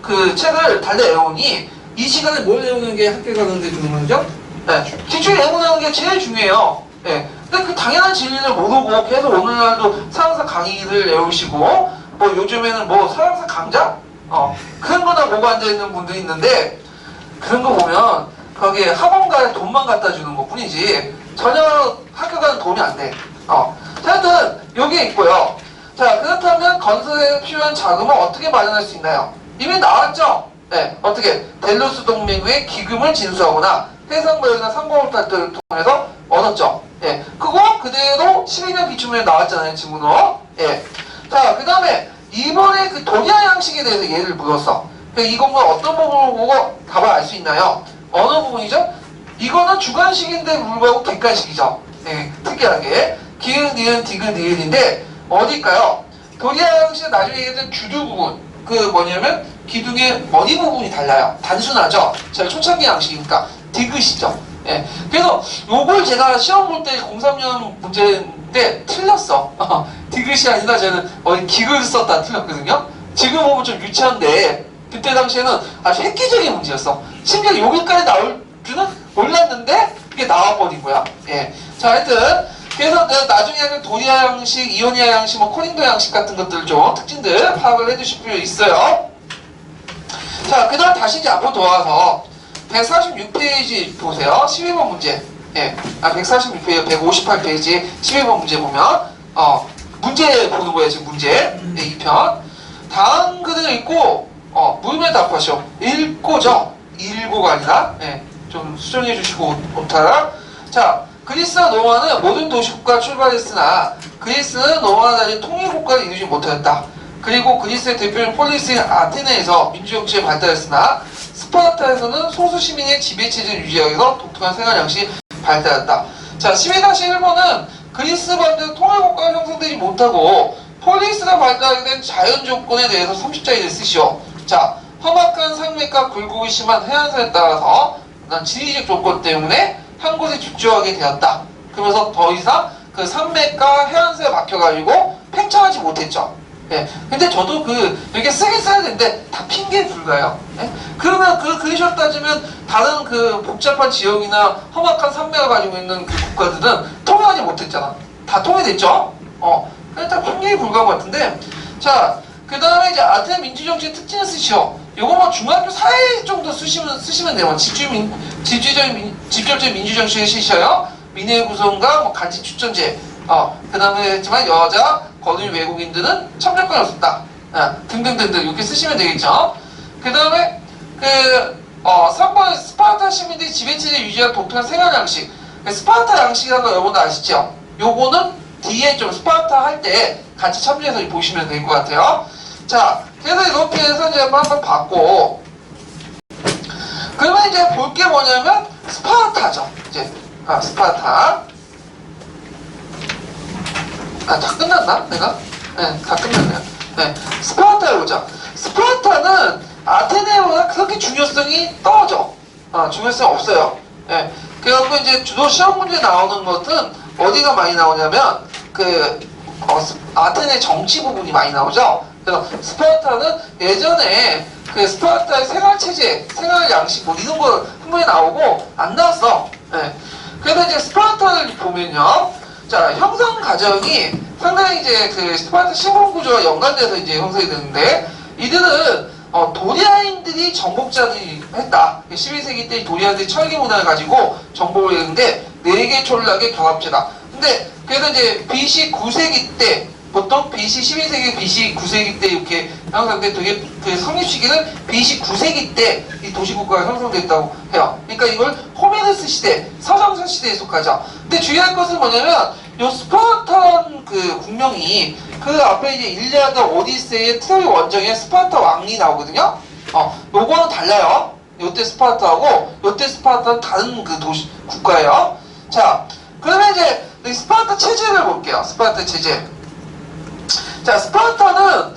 그 책을 달래 외우니 이 시간에 뭘 외우는 게 학교 가는데 중요한 거죠? 네. 기출 예문하는 게 제일 중요해요. 네. 근데 그 당연한 진리를 모르고 계속 오늘날도 서양사 강의를 외우시고 뭐 요즘에는 뭐 서양사 강좌? 그런 거나 보고 앉아있는 분들이 있는데 그런 거 보면 거기에 학원가에 돈만 갖다 주는 것 뿐이지 전혀 학교 가는 돈이 안 돼. 하여튼 여기에 있고요. 자, 그렇다면 건설에 필요한 자금을 어떻게 마련할 수 있나요? 이미 나왔죠? 네, 어떻게 델루스 동맹의 기금을 진수하거나 해상무역이나 상공업단들을 통해서 얻었죠. 예, 그거 그대로 12년 기출문에 나왔잖아요, 지문으로. 예. 자, 그 다음에 이번에 그 도리아 양식에 대해서 예를 물었어. 이 건물 어떤 부분을 보고 답을 알 수 있나요? 어느 부분이죠? 이거는 주관식인데 불구하고 객관식이죠. 예, 특이하게 기은, 니은, 디귿, 니은인데 어딜까요? 도리아 양식은 나중에 얘기했던 주두 부분, 기둥의 머리 부분이 달라요. 단순하죠? 제가 초창기 양식이니까 디귿이죠. 예. 그래서 요걸 제가 시험 볼 때 03년 문제 때 틀렸어. 디귿이 아니라 저는 기글 썼다 틀렸거든요. 지금 보면 좀 유치한데 그때 당시에는 아주 획기적인 문제였어. 심지어 여기까지 나올 줄은 몰랐는데 그게 나와버린 거야. 예. 자, 하여튼 그래서 나중에 하는 도리아 양식, 이오니아 양식, 코린도 양식 같은 것들 좀 특징들 파악을 해두실 필요 있어요. 자, 그 다음 다시 이제 앞으로 돌아와서 146페이지 보세요. 12번 문제. 예. 146페이지, 158페이지 12번 문제 보면, 문제 보는 거예요, 지금 문제. 네, 2편. 다음 글을 읽고, 물음에 답하시오. 읽고죠. 읽고가 아니라, 예. 좀 수정해 주시고, 오타라. 자, 그리스와 로마는 모든 도시국가가 출발했으나, 그리스는 로마와 달리 통일국가를 이루지 못하였다. 그리고 그리스의 대표인 폴리스인 아테네에서 민주정치에 발달했으나 스파르타에서는 소수 시민의 지배체제를 유지하기 위해서 독특한 생활 양식이 발달했다. 자, 12-1번은 그리스 반대로 통일국가가 형성되지 못하고 폴리스가 발달하게 된 자연 조건에 대해서 30자리를 쓰시오. 자, 험악한 산맥과 굴곡이 심한 해안선에 따라서 지리적 조건 때문에 한 곳에 집중하게 되었다. 그러면서 더 이상 그 산맥과 해안선에 막혀가지고 팽창하지 못했죠. 예. 근데 저도 이렇게 쓰긴 써야 되는데 다 핑계에 불과해요. 예? 그러면 그리셔 따지면 다른 복잡한 지역이나 험악한 산맥을 가지고 있는 그 국가들은 통일하지 못했잖아. 다 통일됐죠? 그냥 다 핑계에 불과한 것 같은데. 자, 그 다음에 이제 아테네 민주정치의 특징을 쓰시오. 요거 중학교 4회 정도 쓰시면 돼요. 직접적인 민주정치를 쓰셔요. 민의 구성과 간지 추천제. 그 다음에 했지만 여자, 거듭 외국인들은 참여권이 없었다. 등등등등 이렇게 쓰시면 되겠죠. 그 다음에 3번 스파르타 시민들이 지배체제 유지한 독특한 생활 양식. 스파르타 양식이라는 거 여러분들 아시죠? 요거는 뒤에 좀 스파르타 할 때 같이 참조해서 보시면 될 것 같아요. 자, 그래서 이렇게 해서 이제 한번 봤고, 그러면 이제 볼 게 뭐냐면 스파르타죠. 이제 스파르타. 다 끝났나? 내가? 네, 다 끝났네요. 네, 스파르타에 보자. 스파르타는 아테네보다 그렇게 중요성이 떨어져. 중요성이 없어요. 네, 그래갖고 이제 주로 시험 문제 나오는 것은 어디가 많이 나오냐면 아테네 정치 부분이 많이 나오죠. 그래서 스파르타는 예전에 스파르타의 생활체제, 생활 양식 뭐 이런 거 한 번에 나오고 안 나왔어. 네. 그래서 이제 스파르타를 보면요. 자, 형성 과정이 상당히 이제 스파르타 시공 구조와 연관돼서 이제 형성이 되는데, 이들은 도리아인들이 정복자들이 했다. 12세기 때 도리아인들이 철기 문화를 가지고 정복을 했는데 4개 촌락의 결합체다. 근데 그래서 이제 BC 9세기 때, 보통 BC 12세기, BC 9세기 때 이렇게 형성된 되게 성립 시기는 BC 9세기 때 이 도시국가가 형성됐다고 해요. 그러니까 이걸 호메네스 시대, 서정사 시대에 속하죠. 근데 주의할 것은 뭐냐면 요 스파르탄 국명이 앞에 이제 일리아드, 오디세이의 트로이 원정에 스파르타 왕이 나오거든요. 요거는 달라요. 요때 스파르타하고 요때 스파르타는 다른 국가예요. 자, 그러면 이제 스파르타 체제를 볼게요. 스파르타 체제. 자, 스파르타는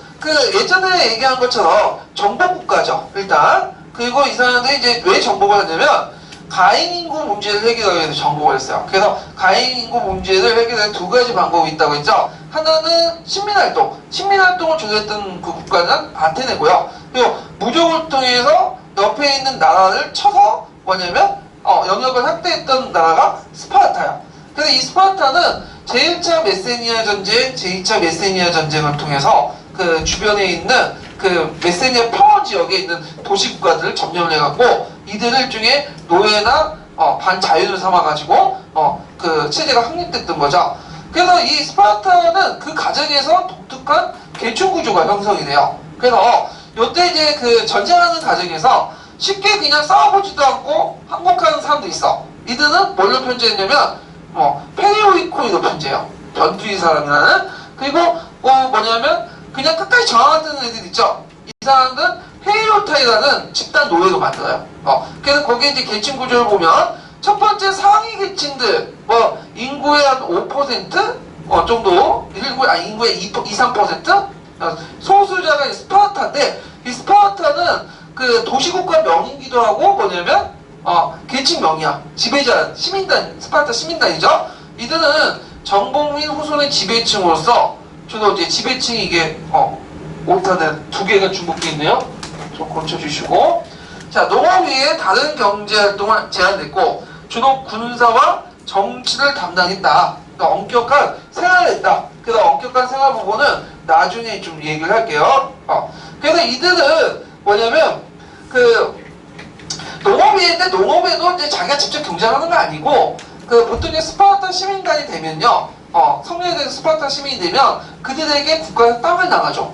예전에 얘기한 것처럼 정복국가죠. 일단. 그리고 이 사람들이 이제 왜 정복을 했냐면 가인 인구 문제를 해결하기 위해서 정복을 했어요. 그래서 가인 인구 문제를 해결하는 2가지 방법이 있다고 했죠. 하나는 식민활동. 식민활동을 주도했던 그 국가는 아테네고요. 그리고 무적을 통해서 옆에 있는 나라를 쳐서 뭐냐면 영역을 확대했던 나라가 스파르타야. 그래서 이 스파르타는 제1차 메세니아 전쟁, 제2차 메세니아 전쟁을 통해서 주변에 있는 메세니아 평원 지역에 있는 도시국가들을 점령을 해갖고 이들을 일종의 노예나 반자유를 삼아가지고 체제가 확립됐던 거죠. 그래서 이 스파르타는 그 과정에서 독특한 계층 구조가 형성이 돼요. 그래서 요때 이제 전쟁하는 과정에서 쉽게 그냥 싸워보지도 않고 항복하는 사람도 있어. 이들은 뭘로 편제했냐면 페리오이코이로 편제해요. 변두리 사람이라는. 그리고 뭐냐면 그냥 끝까지 저항하는 애들 있죠. 이 사람들은 헤이오타이라는 집단 노예로 만들어요. 그래서 거기에 이제 계층 구조를 보면 첫 번째 상위 계층들 인구의 한 5% 정도, 인구의 2, 3% 소수자가 스파르타인데, 이 스파르타는 도시국가 명이기도 하고 뭐냐면 계층명이야. 지배자, 시민단, 스파르타 시민단이죠. 이들은 정복 및 후손의 지배층으로서 주로 이제 지배층이 이게 오타는 2개가 중복되어 있네요. 좀 고쳐주시고. 자, 농업 외에 다른 경제활동을 제한됐고 주로 군사와 정치를 담당했다. 그러니까 엄격한 생활을 했다. 그래서 엄격한 생활 부분은 나중에 좀 얘기를 할게요. 그래서 이들은 뭐냐면 농업인데 농업에도 이제 자기가 직접 경쟁하는 거 아니고 보통 이제 스파르타 시민단이 되면요. 성년된 스파르타 시민이 되면 그들에게 국가에서 땅을 나눠줘.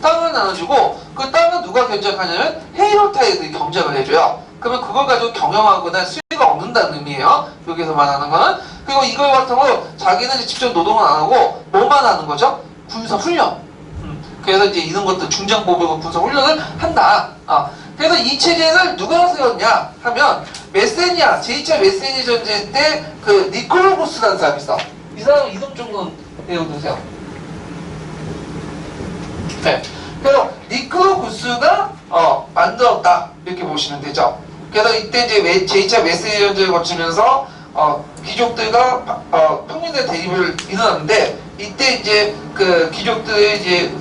땅을 나눠주고 그 땅은 누가 견적하냐면 헤이로타이들이 경작을 해줘요. 그러면 그걸 가지고 경영하거나 수익을 얻는다는 의미예요. 여기서 말하는 거는. 그리고 이걸 바탕으로 자기는 이제 직접 노동을 안 하고 뭐만 하는 거죠? 군사 훈련. 그래서 이제 이런 것들 중장보복으로 군사 훈련을 한다. 그래서 이 체제를 누가 세웠냐 하면 메세니아, 제2차 메세니아 전쟁 때 니콜로고스라는 사람이 있어. 이 사람 이름 정도는 외워두세요. 네. 그래서 니콜로고스가 만들었다. 이렇게 보시면 되죠. 그래서 이때 이제 제2차 메세니아 전쟁을 거치면서 귀족들과 평민들의 대립을 일어났는데, 이때 이제 귀족들의 이제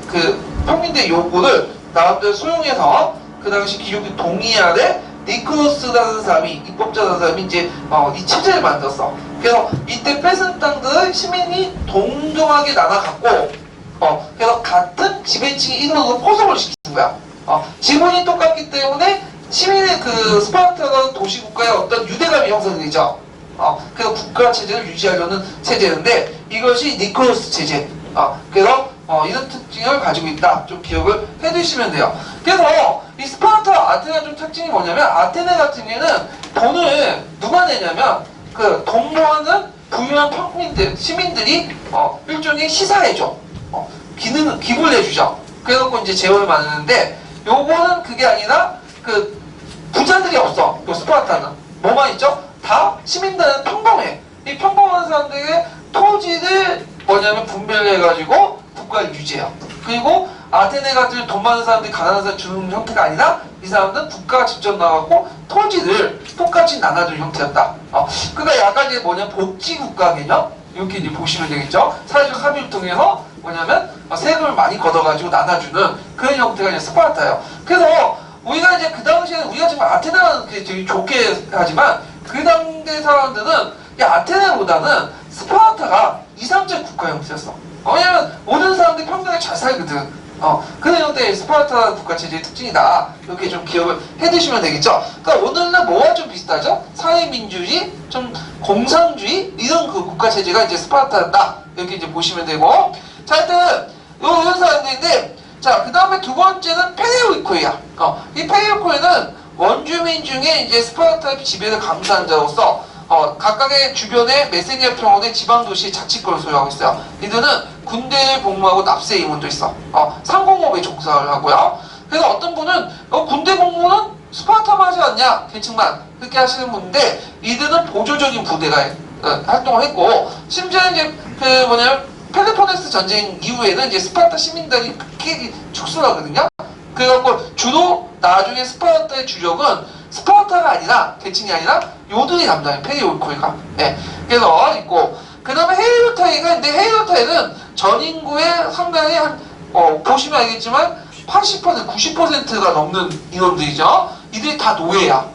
평민들의 요구를 나름대로 수용해서 그 당시 귀족들 동의하에 니콜로스라는 사람이, 입법자라는 사람이 이제 이 체제를 만들었어. 그래서 이때 뺏은 땅들을 시민이 동등하게 나눠갖고 그래서 같은 지배층이 이름으로 포섭을 시키는 거야. 지분이 똑같기 때문에 시민의 스파르타라는 도시국가의 어떤 유대감이 형성되죠. 그래서 국가 체제를 유지하려는 체제인데 이것이 니콜로스 체제. 그래서 이런 특징을 가지고 있다. 좀 기억을 해두시면 돼요. 그래서 이 스파르타 아테네 좀 특징이 뭐냐면, 아테네 같은 경우는 돈을 누가 내냐면 돈 모아는 부유한 평민들, 시민들이 일종의 시사해줘. 기부를 해주죠. 그래갖고 이제 재원을 만드는데, 요거는 그게 아니라 그 부자들이 없어. 요 스파르타는 뭐만 있죠? 다 시민들은 평범해. 이 평범한 사람들에게 토지를 뭐냐면 분배를 해가지고 국가를 유지해요. 그리고 아테네 같은 돈 많은 사람들이 가난한 사람 주는 형태가 아니라 이 사람들은 국가가 직접 나가고 토지를 똑같이 나눠주는 형태였다. 그러니까 약간 이제 뭐냐 복지국가 개념 이렇게 이제 보시면 되겠죠. 사회적 합의를 통해서 뭐냐면 세금을 많이 걷어가지고 나눠주는 그런 형태가 이제 스파르타예요. 그래서 우리가 이제 그 당시에는 우리가 지금 아테네는 되게 좋게 하지만 그 당대 사람들은 이 아테네보다는 스파르타가 이상적 국가 형태였어. 왜냐면 모든 사람들이 평등하게 잘 살거든. 그런 형태의 스파르타 국가체제의 특징이다. 이렇게 좀 기억을 해두시면 되겠죠. 그러니까 오늘날 뭐와 좀 비슷하죠? 사회민주주의, 좀 공산주의 이런 그 국가체제가 이제 스파르타였다. 이렇게 이제 보시면 되고. 자, 일단은 이런 사람들인데, 자, 그 다음에 두 번째는 페레오이코이야. 이 페레오이코이는 원주민 중에 이제 스파르타의 지배를 감수한 자로서 각각의 주변의 메세니아 평원의 지방도시 자치권을 소유하고 있어요. 이들은 군대에 복무하고 납세 의무도 있어. 상공업에 종사를 하고요. 그래서 어떤 분은 군대 복무는 스파르타만 하지 않냐? 계층만 그렇게 하시는 분인데 이들은 보조적인 부대가 활동을 했고 심지어 이제 그 뭐냐면 펠로폰네스 전쟁 이후에는 이제 스파르타 시민들이 크게 축소하거든요. 그래갖고 주로 나중에 스파르타의 주력은 스파르타가 아니라 계층이 아니라 요들이 담당해 페리오이코이가. 예. 그래서 있고 그 다음에 헤이로타이가 있는데 헤이로타이는 전 인구의 상당히 한 보시면 알겠지만 80% 90%가 넘는 인원들이죠. 이들이 다 노예야.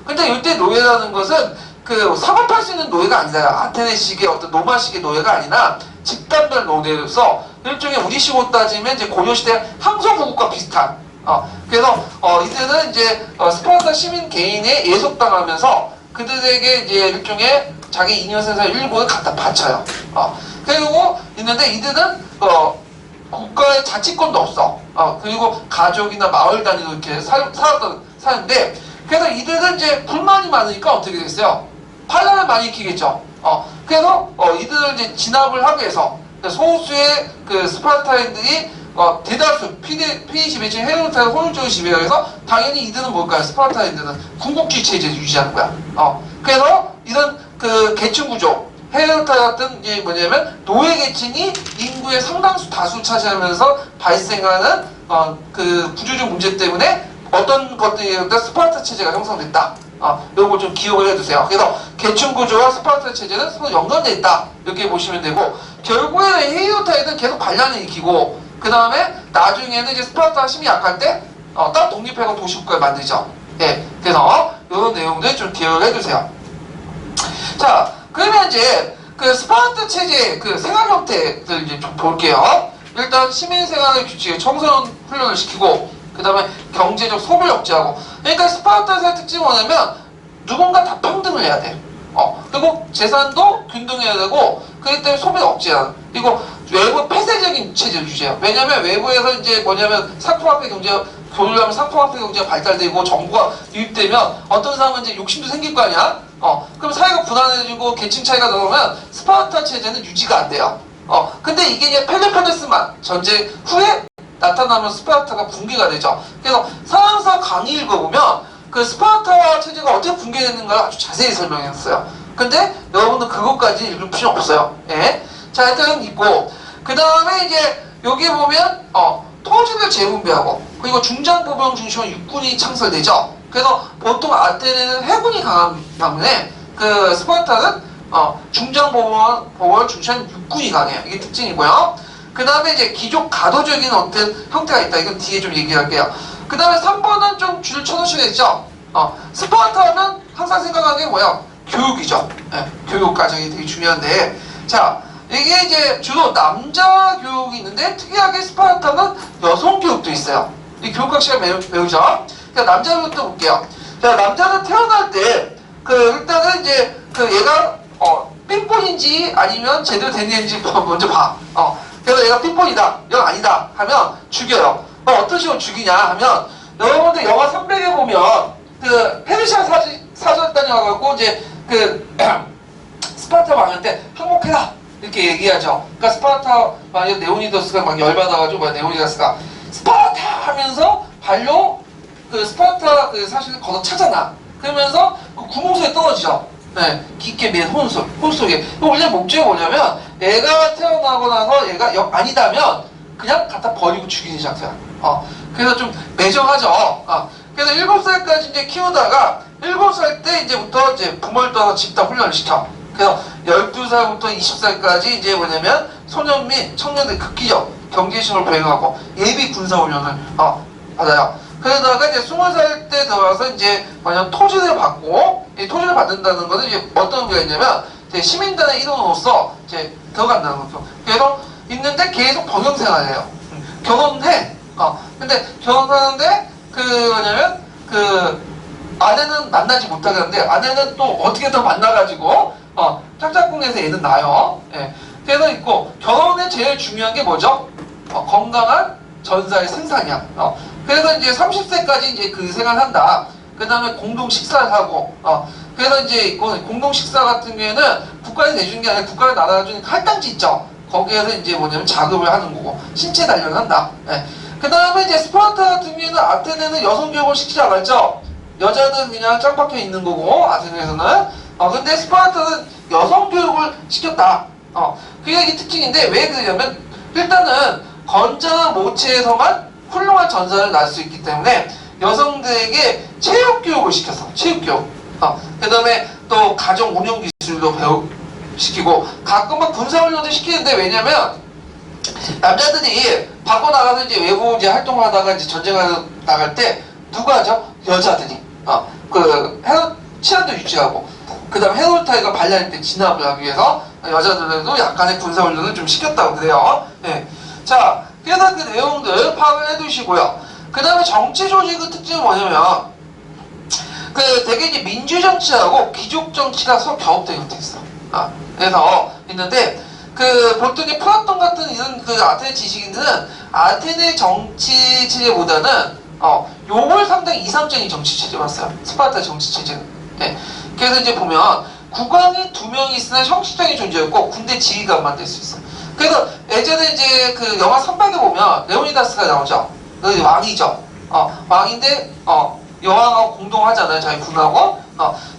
근데 이때 노예라는 것은 그 사업할 수 있는 노예가 아니라 아테네식의 어떤 로마식의 노예가 아니라 집단별 노예로서 일종의 우리식으로 따지면 이제 고려시대 항소국과 비슷한. 그래서 이들은 이제 스파르타 시민 개인에 예속당하면서 그들에게 이제 일종의 자기 잉여생사 일부를 갖다 바쳐요. 그리고 있는데 이들은 국가의 자치권도 없어. 그리고 가족이나 마을 단위로 이렇게 사는데 그래서 이들은 이제 불만이 많으니까 어떻게 됐어요? 반란을 많이 일으키겠죠. 그래서 이들을 이제 진압을 하기 위해서 소수의 그 스파르타인들이 대다수 피니 지배층 헤르타의 호일주의 지배에 의해서 당연히 이들은 뭘까요? 스파르타인들은 군국주의 체제를 유지하는 거야. 그래서 이런 그 계층 구조 헤르타 같은 게 뭐냐면 노예 계층이 인구의 상당수 다수 차지하면서 발생하는 그 구조적 문제 때문에 어떤 것들에 의해 스파르타 체제가 형성됐다. 이걸 좀 기억을 해두세요. 그래서 계층 구조와 스파르타 체제는 서로 연관되어 있다. 이렇게 보시면 되고 결국에는 헤이오타이는 계속 반란을 일으키고 그 다음에 나중에는 이제 스파르타 힘이 약할 때 딱 독립해서 도시국가를 만들죠. 예, 그래서 이런 내용들 좀 기억을 해두세요. 자, 그러면 이제 그 스파르타 체제 그 생활 형태들 이제 좀 볼게요. 일단 시민 생활의 규칙에 청소년 훈련을 시키고 그 다음에 경제적 소비를 억제하고. 그러니까 스파르타의 특징이 뭐냐면 누군가 다 평등을 해야 돼. 그리고 재산도 균등해야 되고 그렇기 때문에 소비를 억제하는. 그리고 외부 폐쇄적인 체제를 유지해요. 왜냐면 외부에서 이제 뭐냐면 상품화폐 경제가 교류하면 상품화폐 경제가 발달되고 정부가 유입되면 어떤 사람은 이제 욕심도 생길 거 아니야? 그럼 사회가 불안해지고 계층 차이가 나오면 스파르타 체제는 유지가 안 돼요. 근데 이게 이제 펠로폰네스만 전쟁 후에 나타나면 스파르타가 붕괴가 되죠. 그래서 서양사 강의 읽어보면 그 스파르타 체제가 어떻게 붕괴됐는가 아주 자세히 설명했어요. 근데 여러분들 그것까지 읽을 필요 없어요. 예. 자, 일단 있고 그 다음에 이제 여기 보면 토지를 재분배하고 그리고 중장보병 중심의 육군이 창설되죠. 그래서 보통 아테네는 해군이 강한 반면에 그 스파르타는 중장보병을 중시한 육군이 강해요. 이게 특징이고요. 그 다음에 이제 귀족 가도적인 어떤 형태가 있다. 이건 뒤에 좀 얘기할게요. 그 다음에 3번은 좀 줄을 쳐놓으셔야겠죠. 스파르타는 항상 생각하는 게 뭐야? 교육이죠. 네, 교육 과정이 되게 중요한데, 자, 이게 이제 주로 남자 교육이 있는데 특이하게 스파르타는 여성 교육도 있어요. 이 교육학 시간 배우죠. 자, 남자 교육도 볼게요. 자, 남자는 태어날 때 그 일단은 이제 그 얘가 핀폰인지 아니면 제대로 됐는지 먼저 봐. 그래서 얘가 핀폰이다, 얘가 아니다 하면 죽여요. 어떤 식으로 죽이냐 하면 여러분들 영화 300에 보면 그 페르시아 사절단이 와갖고 이제 그 스파르타 망할 때 항복해라 이렇게 얘기하죠. 그러니까 스파르타 만약 레오니다스가 막 열받아가지고 레오니다스가 스파르타 하면서 발로 그 스파르타 그 사실 걷어차잖아. 그러면서 그 구멍 속에 떨어지죠. 네, 깊게 맨 혼 속에. 원래 목적이 뭐냐면 얘가 태어나고 나서 얘가 아니다면 그냥 갖다 버리고 죽이는 작戦. 그래서 좀 매정하죠. 그래서 7살까지 이제 키우다가 7살 때 이제부터 이제 부모를 떠나서 집단 훈련을 시켜. 그래서 12살부터 20살까지 이제 뭐냐면 소년 및 청년들 극기적 경제심을 배양하고 예비 군사 훈련을 받아요. 그러다가 이제 20살 때 들어가서 이제 뭐냐면 토지를 받고, 이 토지를 받는다는 거는 이제 어떤 의미가 있냐면 이제 시민단의 일원으로서 이제 들어간다는 거죠. 그래서 있는데 계속 병영 생활해요. 결혼해. 근데 결혼하는데 그 뭐냐면 그 아내는 만나지 못하게 하는데 아내는 또 어떻게든 만나가지고 짝짝꿍에서 애는 나요. 예. 그래서 있고 결혼에 제일 중요한 게 뭐죠? 건강한 전사의 생산이야. 그래서 이제 30세까지 이제 그 생활한다. 그 다음에 공동 식사를 하고, 그래서 이제 있고 공동 식사 같은 경우에는 국가에서 내주는 게 아니라 국가가 나라가 주는 할당지 있죠. 거기에서 이제 뭐냐면 자급을 하는 거고 신체 단련을 한다. 예. 그 다음에 이제 스파르타 같은 경우에는 아테네는 여성 교육을 시키지 않았죠. 여자는 그냥 짱 박혀 있는 거고 아테네에서는. 근데 스파르타는 여성 교육을 시켰다. 그게 이 특징인데 왜 그러냐면 일단은 건장한 모체에서만 훌륭한 전사를 낳을 수 있기 때문에 여성들에게 체육교육을 시켰어. 체육교육. 그 다음에 또 가정 운영 기술도 시키고 가끔은 군사훈련도 시키는데 왜냐면 남자들이 밖으로 나가서 이제 외부 이제 활동을 하다가 이제 전쟁을 나갈 때 누가 하죠? 여자들이. 치안도 유지하고 그 다음에 헤르타이가 발랄 때 진압을 하기 위해서 여자들도 약간의 군사훈련을 좀 시켰다고 그래요. 네. 자, 그래서 그 내용들 파악을 해두시고요. 그 다음에 정치 조직의 특징은 뭐냐면 그 되게 이제 민주 정치하고 귀족 정치가 서로 겹된 형태 있어. 그래서 있는데 그 보통 이 플라톤 같은 이런 그 아테네 지식인들은 아테네 정치 체제보다는 요걸 상당히 이상적인 정치 체제를 봤어요. 스파르타 정치 체제는. 네. 그래서 이제 보면 국왕이 2명이 있으나 형식적인 존재였고 군대 지휘관만 될 수 있어. 그래서 예전에 이제 그 영화 선박에 보면 레오니다스가 나오죠. 왕이죠. 왕인데 여왕하고 공동하잖아요. 자기 군하고.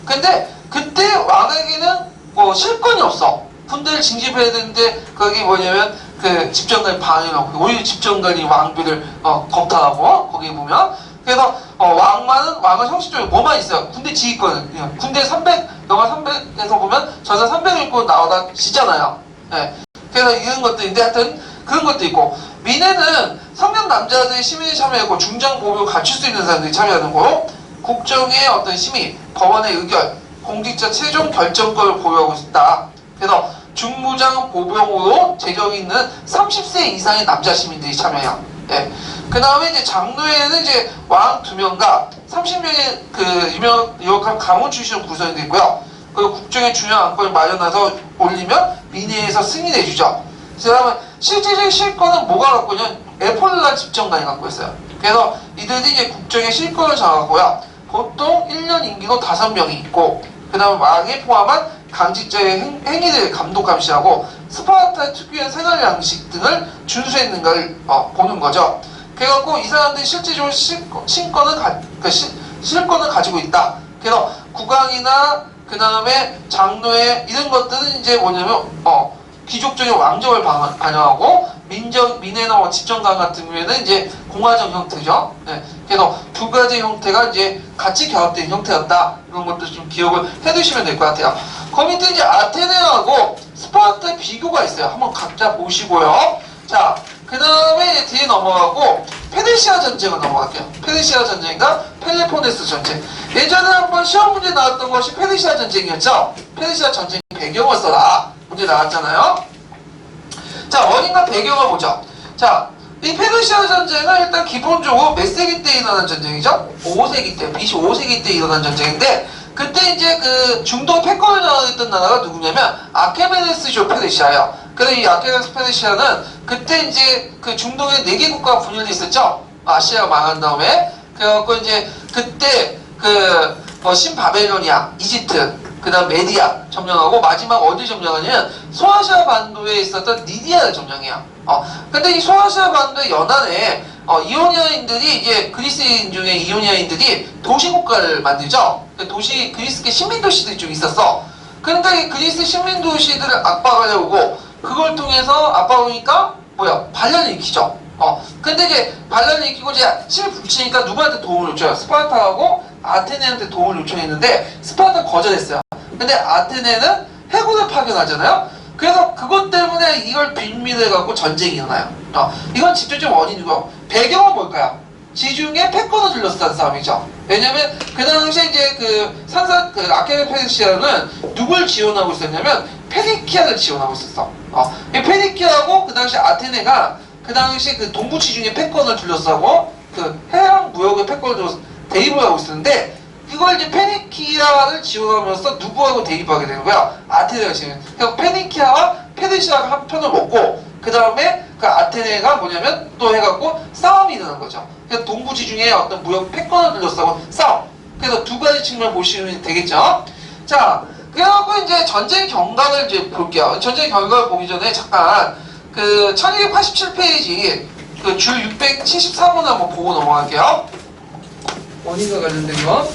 근데 그때 왕에게는 뭐 실권이 없어. 군대를 징집해야 되는데 거기 뭐냐면 그 집정관이 방해하고 오히려 집정관이 왕비를 겁탈하고 거기 보면 그래서 왕은 형식적으로 뭐만 있어요. 군대 지휘권은 군대 300 영화 300에서 보면 전사 300을 입고 나오다 지잖아요. 네. 그래서 이런 것들인데 하여튼 그런 것도 있고 민회는 성년 남자들이 시민에 참여하고 중장 보복을 갖출 수 있는 사람들이 참여하는 거고 국정의 어떤 심의, 법원의 의결, 공직자 최종 결정권을 보유하고 있다. 그래서 중무장 보병으로 재력이 있는 30세 이상의 남자 시민들이 참여해요. 예. 그 다음에 이제 장로회는 이제 왕 2명과 30명의 그 유력한 가문 출신으로 구성이 되고요. 그리고 국정의 중요한 안건을 마련해서 올리면 민회에서 승인해주죠. 그 다음에 실질적인 실권은 뭐가 갖고 있냐면 에폴라 집정관이 갖고 있어요. 그래서 이들이 이제 국정의 실권을 정하고요. 보통 1년 임기도 5명이 있고, 그 다음에 왕에 포함한 강직자의 행위를 감독 감시하고 스파르타의 특유의 생활 양식 등을 준수했는가를 보는 거죠. 그래갖고 이 사람들이 실질적으로 실권을 가지고 있다. 그래서 국왕이나 그 다음에 장로회 이런 것들은 이제 뭐냐면 귀족적인 왕정을 반영하고 민회나 뭐 집정관 같은 경우에는 이제 공화정 형태죠. 네. 그래서 두 가지 형태가 이제 같이 결합된 형태였다. 이런 것도 좀 기억을 해두시면 될 것 같아요. 그 밑에 이제 아테네하고 스파르타의 비교가 있어요. 한번 각자 보시고요. 자, 그 다음에 뒤에 넘어가고 페르시아 전쟁을 넘어갈게요. 페르시아 전쟁과 펠로폰네스 전쟁. 예전에 한번 시험 문제 나왔던 것이 페르시아 전쟁이었죠. 페르시아 전쟁 배경을 써라. 문제 나왔잖아요. 자, 원인과 배경을 보죠. 자, 이 페르시아 전쟁은 일단 기본적으로 몇 세기 때 일어난 전쟁이죠? 5세기 때, BC 5세기 때 일어난 전쟁인데 그때 이제 그 중동 패권을 나왔던 나라가 누구냐면 아케메네스조 페르시아예요. 그래서 이 아케메네스 페르시아는 그때 이제 그 중동에 4개 국가가 분열돼 있었죠. 아시아가 망한 다음에 그래갖고 이제 그때 그 신바벨로니아, 이집트, 그 다음 메디아 점령하고 마지막 어디 점령하냐면 소아시아 반도에 있었던 리디아를 점령해요. 근데 이 소아시아 반도의 연안에 이오니아인들이 이제 그리스인 중에 이오니아인들이 도시국가를 만들죠. 그리스계 식민도시들이 좀 있었어. 그런데 이 그리스 식민도시들을 압박하려고 그걸 통해서 압박하니까 뭐야 반란을 일으키죠. 근데 이제 반란을 일으키고 이제 힘을 붙이니까 누구한테 도움을 요청해요? 스파르타하고 아테네한테 도움을 요청했는데 스파르타 거절했어요. 근데 아테네는 해군을 파견하잖아요. 그래서 그것 때문에 이걸 빈민을 갖고 전쟁이 일어나요. 이건 직접적 원인이고 배경은 뭘까요? 지중해 패권을 둘러쌌다는 싸움이죠. 왜냐면 그 당시에 이제 그 아케네 페르시아는 누굴 지원하고 있었냐면 페니키아를 지원하고 있었어. 이 페니키아하고 그 당시 아테네가 그 당시 그 동부 지중해 패권을 둘러싸고 그 해양 무역의 패권을 둘러싸 대립을 하고 있었는데 이걸 이제 페니키아를 지원하면서 누구하고 대립하게 되는 거야? 아테네가 지금. 그래서 페니키아와 페르시아가 한 편을 먹고 그 다음에 그 아테네가 뭐냐면 또 해갖고 싸움이 일어난 거죠. 그래서 동부 지중해 어떤 무역 패권을 둘러싸고 싸움. 그래서 두 가지 측면을 보시면 되겠죠. 자, 그래갖고 이제 전쟁 경과를 이제 볼게요. 전쟁 경과를 보기 전에 잠깐 그 1287페이지 그 줄 673원 한번 보고 넘어갈게요. 원인과 관련된 거.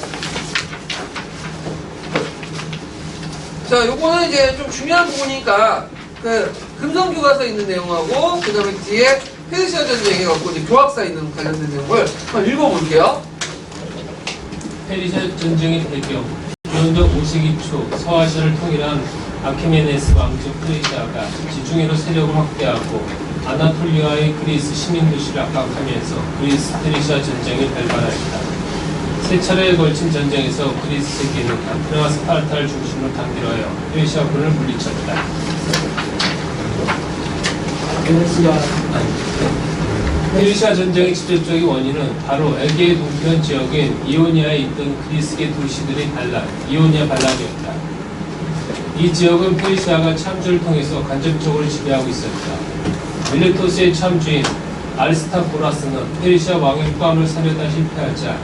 자, 요거는 이제 좀 중요한 부분이니까 그 금성교과서에 있는 내용하고 그 다음에 뒤에 페르시아 전쟁에 갖고 이제 교학사에 있는 관련된 내용을 한번 읽어볼게요. 페르시아 전쟁의 배경. 기원전 5세기 초 서아시아를 통일한 아케메네스 왕조 페르시아가 지중해로 세력을 확대하고 아나톨리아의 그리스 시민도시를 압박하면서 그리스 페르시아 전쟁을 발발하였다. 세 차례에 걸친 전쟁에서 그리스 세계는 아테네와 스파르타를 중심으로 단결하여 페르시아군을 물리쳤다. 페르시아 전쟁의 직접적인 원인은 바로 에게의 동편 지역인 이오니아에 있던 그리스계 도시들의 이오니아 반란이었다. 이 지역은 페르시아가 참주를 통해서 간접적으로 지배하고 있었다. 밀레토스의 참주인 아리스타고라스는 페르시아 왕의 포함을 사려다 실패하자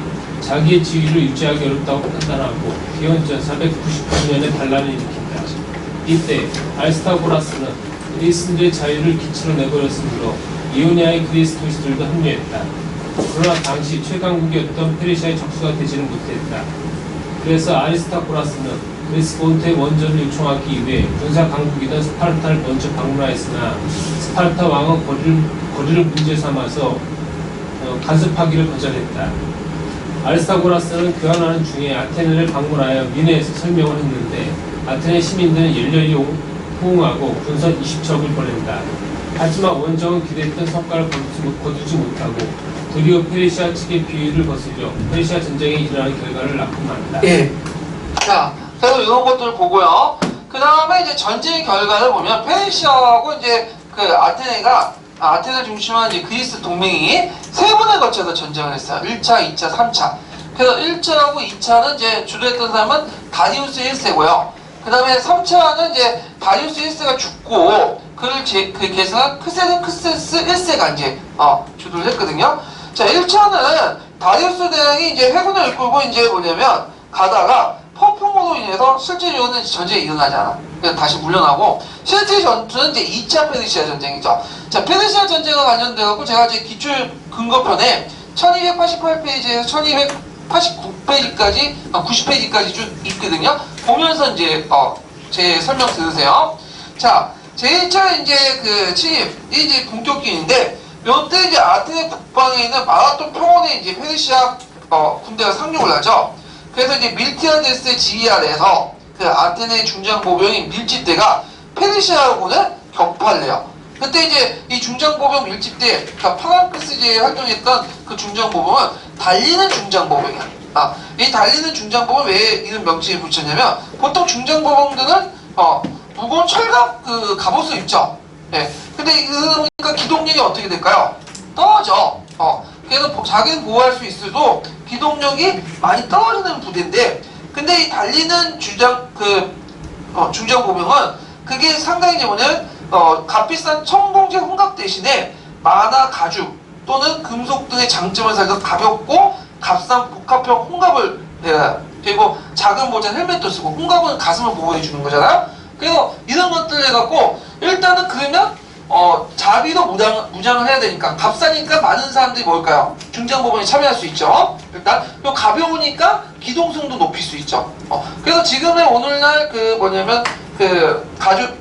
자기의 지위를 유지하기 어렵다고 판단하고 기원전 499년에 반란을 일으킨다. 이때 아리스타고라스는 그리스인들의 자유를 기치로 내버렸으므로 이오니아의 그리스 도시들도 합류했다. 그러나 당시 최강국이었던 페르시아의 적수가 되지는 못했다. 그래서 아리스타고라스는 그리스 본토의 원전을 요청하기 위해 군사 강국이던 스파르타를 먼저 방문하였으나 스파르타 왕은 거리를 문제 삼아서 간섭하기를 거절했다. 아리스타고라스는 교환하는 중에 아테네를 방문하여 미네에서 설명을 했는데 아테네 시민들은 열렬히 호응하고 군선 20척을 보낸다. 하지만 원정은 기대했던 성과를 거두지 못하고 드디어 페르시아 측의 비위를 거스려 페르시아 전쟁이 일어나는 결과를 낳고만다. 예. 자, 그래서 이런 것들을 보고요. 그 다음에 이제 전쟁 결과를 보면 페르시아하고 이제 그 아테네를 중심한 이제 그리스 동맹이 세 번에 걸쳐서 전쟁을 했어요. 1차, 2차, 3차. 그래서 1차하고 2차는 이제 주도했던 사람은 다리우스 1세고요. 그 다음에 3차는 이제 다리우스 1세가 죽고 그를 계승한 크세스 1세가 이제 주도를 했거든요. 자, 1차는 다리우스 대왕이 이제 회군을 이끌고 이제 뭐냐면 가다가 폭풍으로 인해서 실제로는 전쟁이 일어나지 않아. 그래서 다시 물러나고 실제 전투는 이제 2차 페르시아 전쟁이죠. 자, 페르시아 전쟁과 관련돼갖고 제가 이제 기출 근거편에 1288페이지에서 1289페이지까지 90페이지까지 쭉 있거든요. 보면서 이제 제 설명 들으세요. 자, 제1차 이제 그 침입 이제 본격기인데 이때 이제 아테네 북방에 있는 마라톤 평원에 이제 페르시아 군대가 상륙을 하죠. 그래서 이제 밀티아데스의 지휘 아래에서 그 아테네 중장보병인 밀집대가 페르시아군을 격파를 해요. 그때 이제 이 중장보병 밀집대, 그러니까 파랑크스제에 활동했던 그 중장보병은 달리는 중장보병이야. 이 달리는 중장보병 왜 이런 명칭을 붙였냐면 보통 중장보병들은 무거운 철갑 그 갑옷을 입죠. 예. 근데 그러니까 기동력이 어떻게 될까요? 떨어져. 그래서 자기는 보호할 수 있어도 기동력이 많이 떨어지는 부대인데, 근데 이 달리는 중장보병은 그게 상당히 뭐냐면 값비싼 청동제 혼각 대신에 만화 가죽 또는 금속 등의 장점을 살려서 가볍고 값싼 복합형 혼갑을 그리고 작은 모자는 헬멧도 쓰고 홍갑은 가슴을 보호해 주는 거잖아요. 그래서 이런 것들 해갖고 일단은 그러면 자비도 무장을 해야 되니까 값싸니까 많은 사람들이 뭘까요? 중장보건에 참여할 수 있죠. 일단 또 가벼우니까 기동성도 높일 수 있죠. 그래서 지금의 오늘날 그 뭐냐면 그 가죽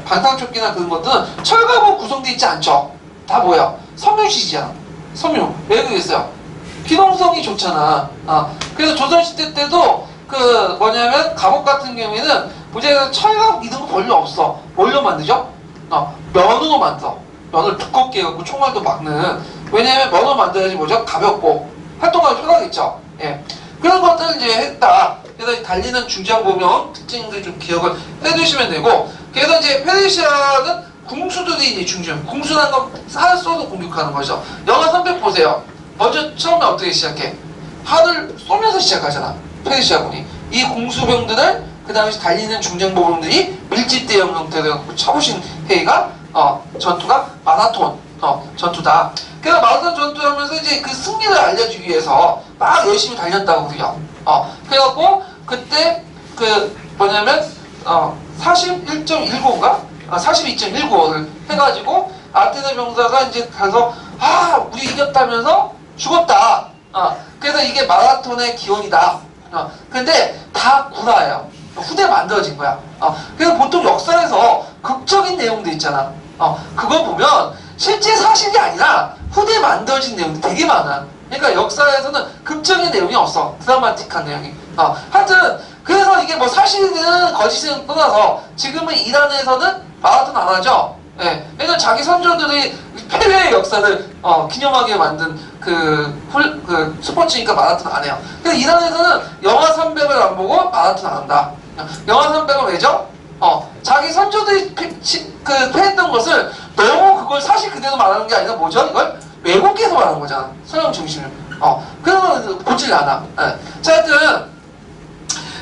반상조끼나 그런 것들은 철갑으로 구성되어 있지 않죠. 다 뭐야? 섬유시잖아. 섬유. 왜 그러겠어요? 기동성이 좋잖아. 그래서 조선시대 때도 그 뭐냐면 갑옷 같은 경우에는 무제한 철갑 이런 거 별로 없어. 뭘로 만들죠? 면으로 만들어. 면을 두껍게 해갖고 총알도 막는. 왜냐면 면으로 만들어야지 뭐죠? 가볍고 활동하기 편하겠죠. 예. 그런 것들을 이제 했다. 그래서 달리는 중장보병 특징들 좀 기억을 해두시면 되고. 그래서 이제 페르시아는 궁수들이 이제 중심. 궁수라는 건 활을 쏘고 공격하는 거죠. 영화 300 보세요. 먼저 처음에 어떻게 시작해? 활을 쏘면서 시작하잖아. 페르시아군이. 이 궁수병들을 그 다음에 달리는 중장보병들이 밀집대형 형태로 쳐부신 회의가 전투가 마라톤 전투다. 그래서 마라톤 전투하면서 이제 그 승리를 알려주기 위해서 막 열심히 달렸다고 그래요. 그래갖고 그때 그 뭐냐면 41.19인가? 42.19를 해가지고 아테네 병사가 이제 가서 우리 이겼다면서 죽었다. 그래서 이게 마라톤의 기원이다. 근데 다 구라예요. 후대 만들어진 거야. 그래서 보통 역사에서 극적인 내용도 있잖아. 그거 보면 실제 사실이 아니라 후대 만들어진 내용도 되게 많아. 그러니까 역사에서는 극적인 내용이 없어. 드라마틱한 내용이. 하여튼 그래서 이게 뭐 사실은 거짓은 떠나서 지금은 이란에서는 마라톤 안 하죠. 예. 왜냐면 자기 선조들이 패배의 역사를 기념하게 만든 그 스포츠니까 마라톤 안 해요. 그래서 이란에서는 영하 300을 안 보고 마라톤 안 한다. 영하 300은 왜죠? 자기 선조들이 패했던 것을 너무 그걸 사실 그대로 말하는 게 아니라 뭐죠? 이걸 왜곡해서 말하는 거잖아. 서양 중심을. 그러면 보질 않아. 예. 자, 하여튼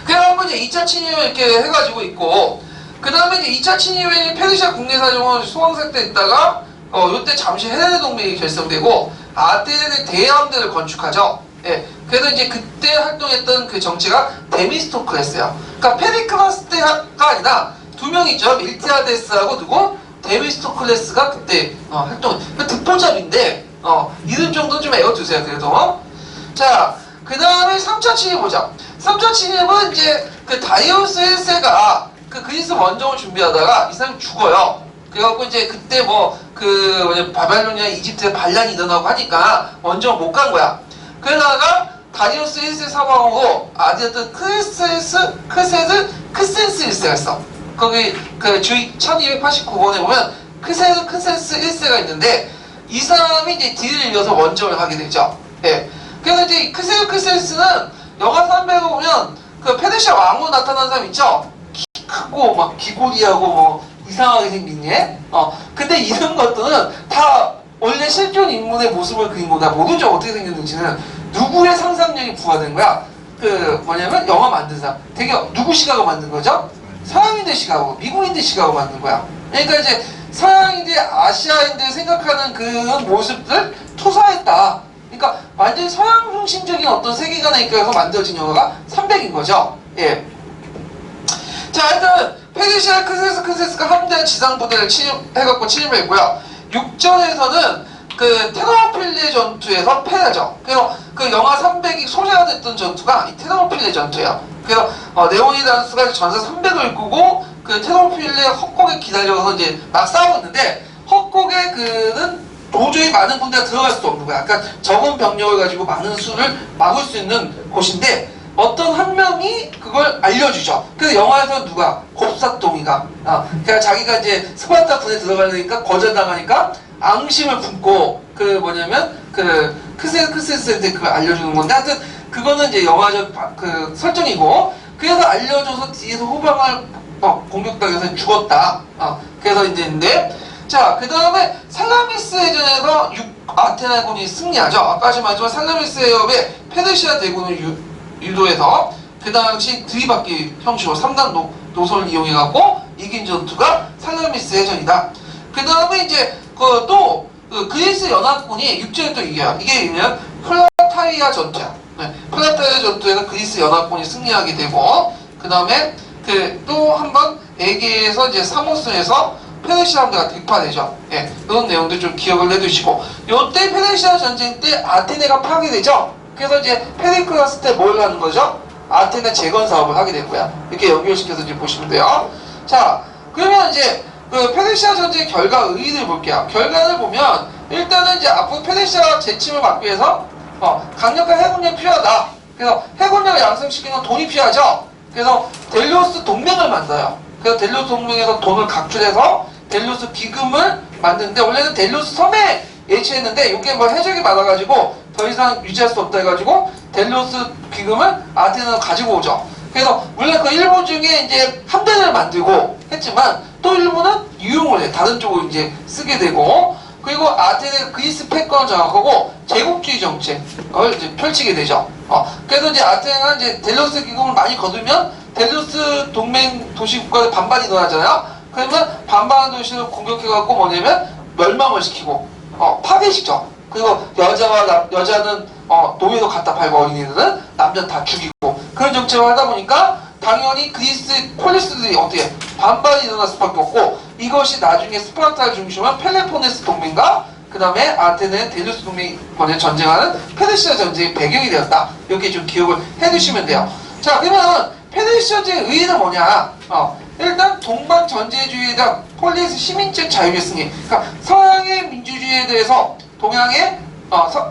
그래갖고 이제 2차 침입을 이렇게 해가지고 있고, 그 다음에 이제 2차 침입에 페르시아 국내사정은 수강생 때 있다가 요때 잠시 헬레네 동맹이 결성되고 아테네 대함대를 건축하죠. 예. 그래서 이제 그때 활동했던 그 정치가 데미스토클레스예요. 그러니까 페리클라스 때가 아니라 두 명 있죠. 밀티아데스하고 누구? 데미스토클레스가 그때 활동. 득보잡인데 이름 정도는 좀 외워두세요. 그래도. 자, 그 다음에 3차 침입 보자. 3차 침입은 이제 그 다이오스 1세가 그 그리스 원정을 준비하다가 이 사람이 죽어요. 그래갖고 이제 그때 바벨로니아 이집트에 반란이 일어나고 하니까 원정을 못 간 거야. 그러다가 다리우스 1세 사망하고 아들이었던 크센스 1세가 있어. 거기 그 주위 1289번에 보면 크센스 1세가 있는데 이 사람이 이제 뒤를 이어서 원정을 하게 되죠. 예. 그래서 이제 크센스는 영화 300에 보면 그 페르시아 왕으로 나타난 사람 있죠? 키 크고 막 귀고리하고 뭐 이상하게 생긴 예? 근데 이런 것들은 다 원래 실존 인물의 모습을 그린 거다. 모르죠. 어떻게 생겼는지는. 누구의 상상력이 부과된 거야? 그 뭐냐면 영화 만든 사람. 되게 누구 시각으로 만든 거죠? 서양인들 시각으로, 미국인들 시각으로 만든 거야. 그러니까 이제 서양인들, 아시아인들 생각하는 그런 모습들 토사했다. 그러니까 완전히 서양 중심적인 어떤 세계관에 입각해서 만들어진 영화가 300인 거죠. 예. 자, 하여튼 페르시아 크세스가 함대한 지상부대를 해갖고 침입을 했고요. 6전에서는 그 테르모필레 전투에서 패하죠. 그래서 그 영하 300이 소재가 됐던 전투가 이 테르모필레 전투예요. 그래서 레오니다스가 전사 300을 꾸고 그 테르모필레 헛곡에 기다려서 이제 막 싸우고 있는데 헛곡에 그는 도저히 많은 군대가 들어갈 수도 없는 거야. 그러니까 적은 병력을 가지고 많은 수를 막을 수 있는 곳인데 어떤 한 명이 그걸 알려주죠. 그래서 영화에서 누가? 곱사동이가. 그러니까 자기가 이제 스파르타 군에 들어가려니까 거절당하니까 앙심을 품고 그 뭐냐면 그 크세스한테 그걸 알려주는 건데 하여튼 그거는 이제 영화적 그 설정이고 그래서 알려줘서 뒤에서 호방을 공격당해서 죽었다. 그래서 이제 있는데 자, 그 다음에 살라미스 해전에서 아테나군이 승리하죠. 아까 말했지만 살라미스 해협에 페르시아 대군을 유도해서 그 당시 들이받기 형식으로 3단 노선을 이용해갖고 이긴 전투가 살라미스 해전이다. 그 다음에 이제 또 그리스 연합군이 육지를 또 이겨요. 이게 뭐냐면 플라타이아 전투야. 플라타이아 전투에서 그리스 연합군이 승리하게 되고, 그 다음에 또 한 번 에게에서 이제 사모스에서 페르시아 함대가 격파되죠. 그런 내용도 좀 기억을 해두시고, 요때 페르시아 전쟁 때 아테네가 파괴되죠. 그래서 이제 페리클라스 때 뭘 하는 거죠? 아테네 재건 사업을 하게 되고요. 이렇게 연결시켜서 이제 보시면 돼요. 자, 그러면 이제 그 페르시아 전쟁 결과 의의를 볼게요. 결과를 보면 일단은 이제 앞으로 페르시아 재침을 막기 위해서 강력한 해군력이 필요하다. 그래서 해군력을 양성시키는 돈이 필요하죠. 그래서 델리오스 동맹을 만들어요. 그래서 델리오스 동맹에서 돈을 각출해서 델리오스 기금을 만드는데, 원래는 델리오스 섬에 예치했는데 이게 뭐 해적이 많아가지고 더 이상 유지할 수 없다 해가지고 델리오스 기금을 아테네로 가지고 오죠. 그래서 물론 그 일본 중에 이제 함대를 만들고 했지만 또 일본은 이용을 해. 다른 쪽으로 이제 쓰게 되고, 그리고 아테네 그리스 패권을 장악하고 제국주의 정책을 이제 펼치게 되죠. 그래서 이제 아테네가 이제 델리오스 기금을 많이 거두면 델리오스 동맹 도시 국가들 반반이 일어나잖아요. 그러면 반반한 도시를 공격해갖고 뭐냐면 멸망을 시키고 파괴시켜. 그리고 여자는 노예로 갖다 팔고 어린이들은 남자는 다 죽이고, 그런 정책을 하다 보니까 당연히 그리스 폴리스들이 어떻게 반반이 일어날 수밖에 없고, 이것이 나중에 스파르타를 중심으로 펠레포네스 동맹과 그 다음에 아테네 델리오스 동맹이 전쟁하는 페르시아 전쟁의 배경이 되었다. 이렇게 좀 기억을 해두시면 돼요. 자, 그러면 페르시아 전쟁의 의의는 뭐냐? 일단 동방 전제주의에 대한 폴리스 시민적 자유의 승리. 그러니까 서양의 민주주의에 대해서 동양의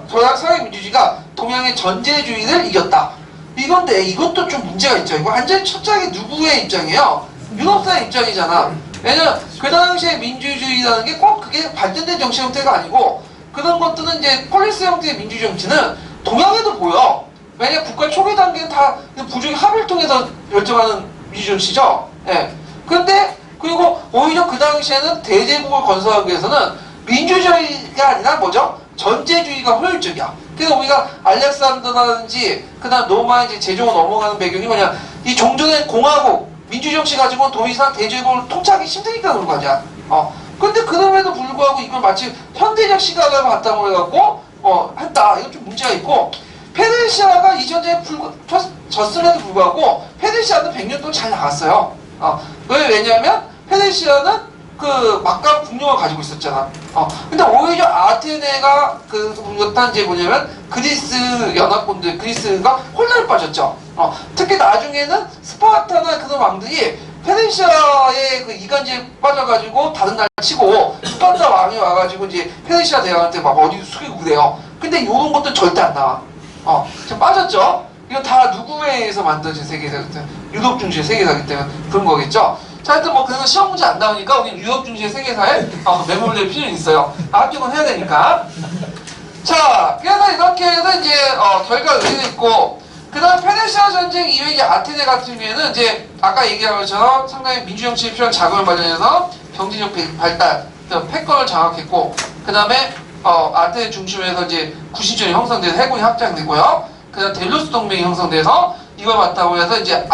서양의 민주주의가 동양의 전제주의를 이겼다. 이건데 이것도 좀 문제가 있죠. 이거 완전히 첫장이 누구의 입장이에요? 유럽사의 입장이잖아. 왜냐면 그 당시에 민주주의라는 게 꼭 그게 발전된 정치 형태가 아니고, 그런 것들은 이제 폴리스 형태의 민주주의 정치는 동양에도 보여. 왜냐면 국가 초기 단계는 다 부족의 합의를 통해서 결정하는 민주주의 정치죠. 근데 그리고 오히려 그 당시에는 대제국을 건설하기 위해서는 민주주의가 아니라 뭐죠? 전제주의가 효율적이야. 그래서 우리가 알렉산더라든지 그 다음 로마 이제 제조로 넘어가는 배경이 뭐냐, 이 종전의 공화국 민주정치 가지고 더 이상 대제국을 통치하기 힘드니까 그런 거 아니야. 근데 그럼에도 불구하고 이걸 마치 현대적 시각을 바탕으로 해갖고 했다. 이건 좀 문제가 있고, 페르시아가 이 전쟁에 졌음에도 불구하고 페르시아는 100년 동안 잘 나갔어요. 왜냐면 페르시아는 그 막강 국력을 가지고 있었잖아. 근데 오히려 아테네가 못한 게 뭐냐면 그리스 연합군들, 그리스가 혼란에 빠졌죠. 특히 나중에는 스파르타나 그런 왕들이 페르시아의 그 이간질에 빠져가지고 다른 날 치고 스파르타 왕이 와가지고 이제 페르시아 대왕한테 막 어디도 숙이고 그래요. 근데 이런 것도 절대 안 나와. 지금 빠졌죠? 이건 다 누구에 의해서 만들어진 세계사기 때문에, 유럽 중시의 세계사기 때문에 그런 거겠죠? 자, 하여튼 뭐 그런 시험 문제 안 나오니까 우리 유럽 중시의 세계사에 메모를 낼 필요는 있어요. 합격은 해야 되니까. 자, 그래서 이렇게 해서 이제 결과 의의도 있고, 그 다음 페르시아 전쟁 이후에 이제 아테네 같은 경우에는 이제 아까 얘기한 것처럼 상당히 민주정치에 필요한 자금을 마련해서 경제적 발달, 패권을 장악했고, 그 다음에 아테네 중심에서 이제 구신전이 형성돼서 해군이 확장되고요. 그 다음 델로스 동맹이 형성돼서 이걸 바탕으로 해서 이제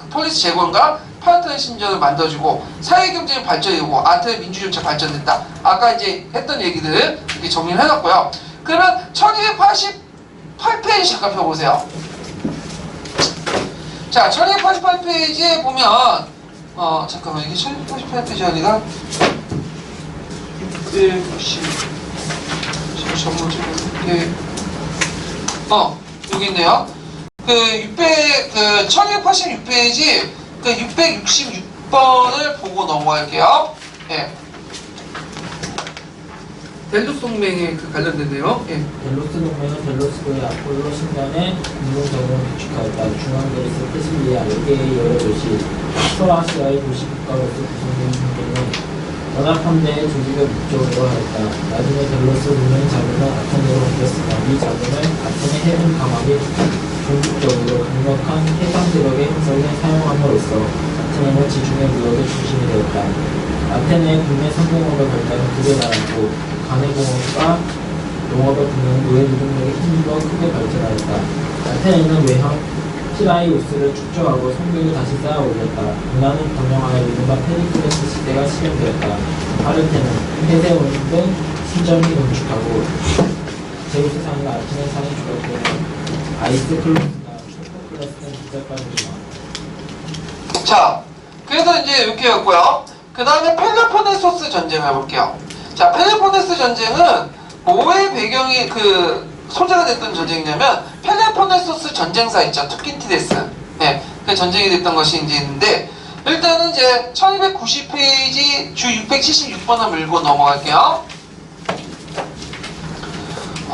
폴리스 재건과 파르테논 신전을 만들어주고 사회경제의 발전이고 아테네 민주정치가 발전됐다. 아까 이제 했던 얘기들 이렇게 정리를 해놨고요. 그러면 1288페이지 잠깐 펴보세요. 자, 1288페이지에 보면 잠깐만, 이게 1288페이지 아니라 660 여기 있네요. 그 1286페이지 그 666번을 보고 넘어갈게요. 델로스 동맹에 관련된 내용. 델로스 동맹은 델로스도의 아폴로 신전에 공동적으로 구축하였다. 중앙 그리스 페실리아 6개의 여러 도시, 서아시아의 도시 국가로서 구성된 중대는 연합 함대의 조직을 목적으로 하였다. 나중에 델로스 동맹 자금은 아테네로 옮겼으나 이 자금을 아테네 해군 강압이 전국적으로 강력한 해상 지역의 행성에 사용함으로써 아테네는 지중해 무역의 중심이 되었다. 아테네의 국내 상공업의 발달은 크게 나았고 간해공업과 농업을 붙는 노예 노동력의 힘도 크게 발전하였다. 아테네는 외항 피라이우스를 축조하고 성벽을 다시 쌓아 올렸다. 문화는 번영하여 이른바 페리클레스 시대가 시행되었다. 파르테는, 헤세온 등 신전이 건축하고 제우스 상이 아테네 상이 주었고 아이스클로스나 슈퍼클러스는 기자까지만. 자, 그래서 이제 이렇게였고요. 그 다음에 펠로폰네소스 전쟁을 해볼게요. 자, 펠로폰네소 전쟁은 뭐의 배경이 소재가 됐던 전쟁이냐면 펠로폰네소스 전쟁사 있죠. 투킨티데스. 네, 그 전쟁이 됐던 것이 이제 있는데 일단은 이제 1290페이지 주 676번을 밀고 넘어갈게요.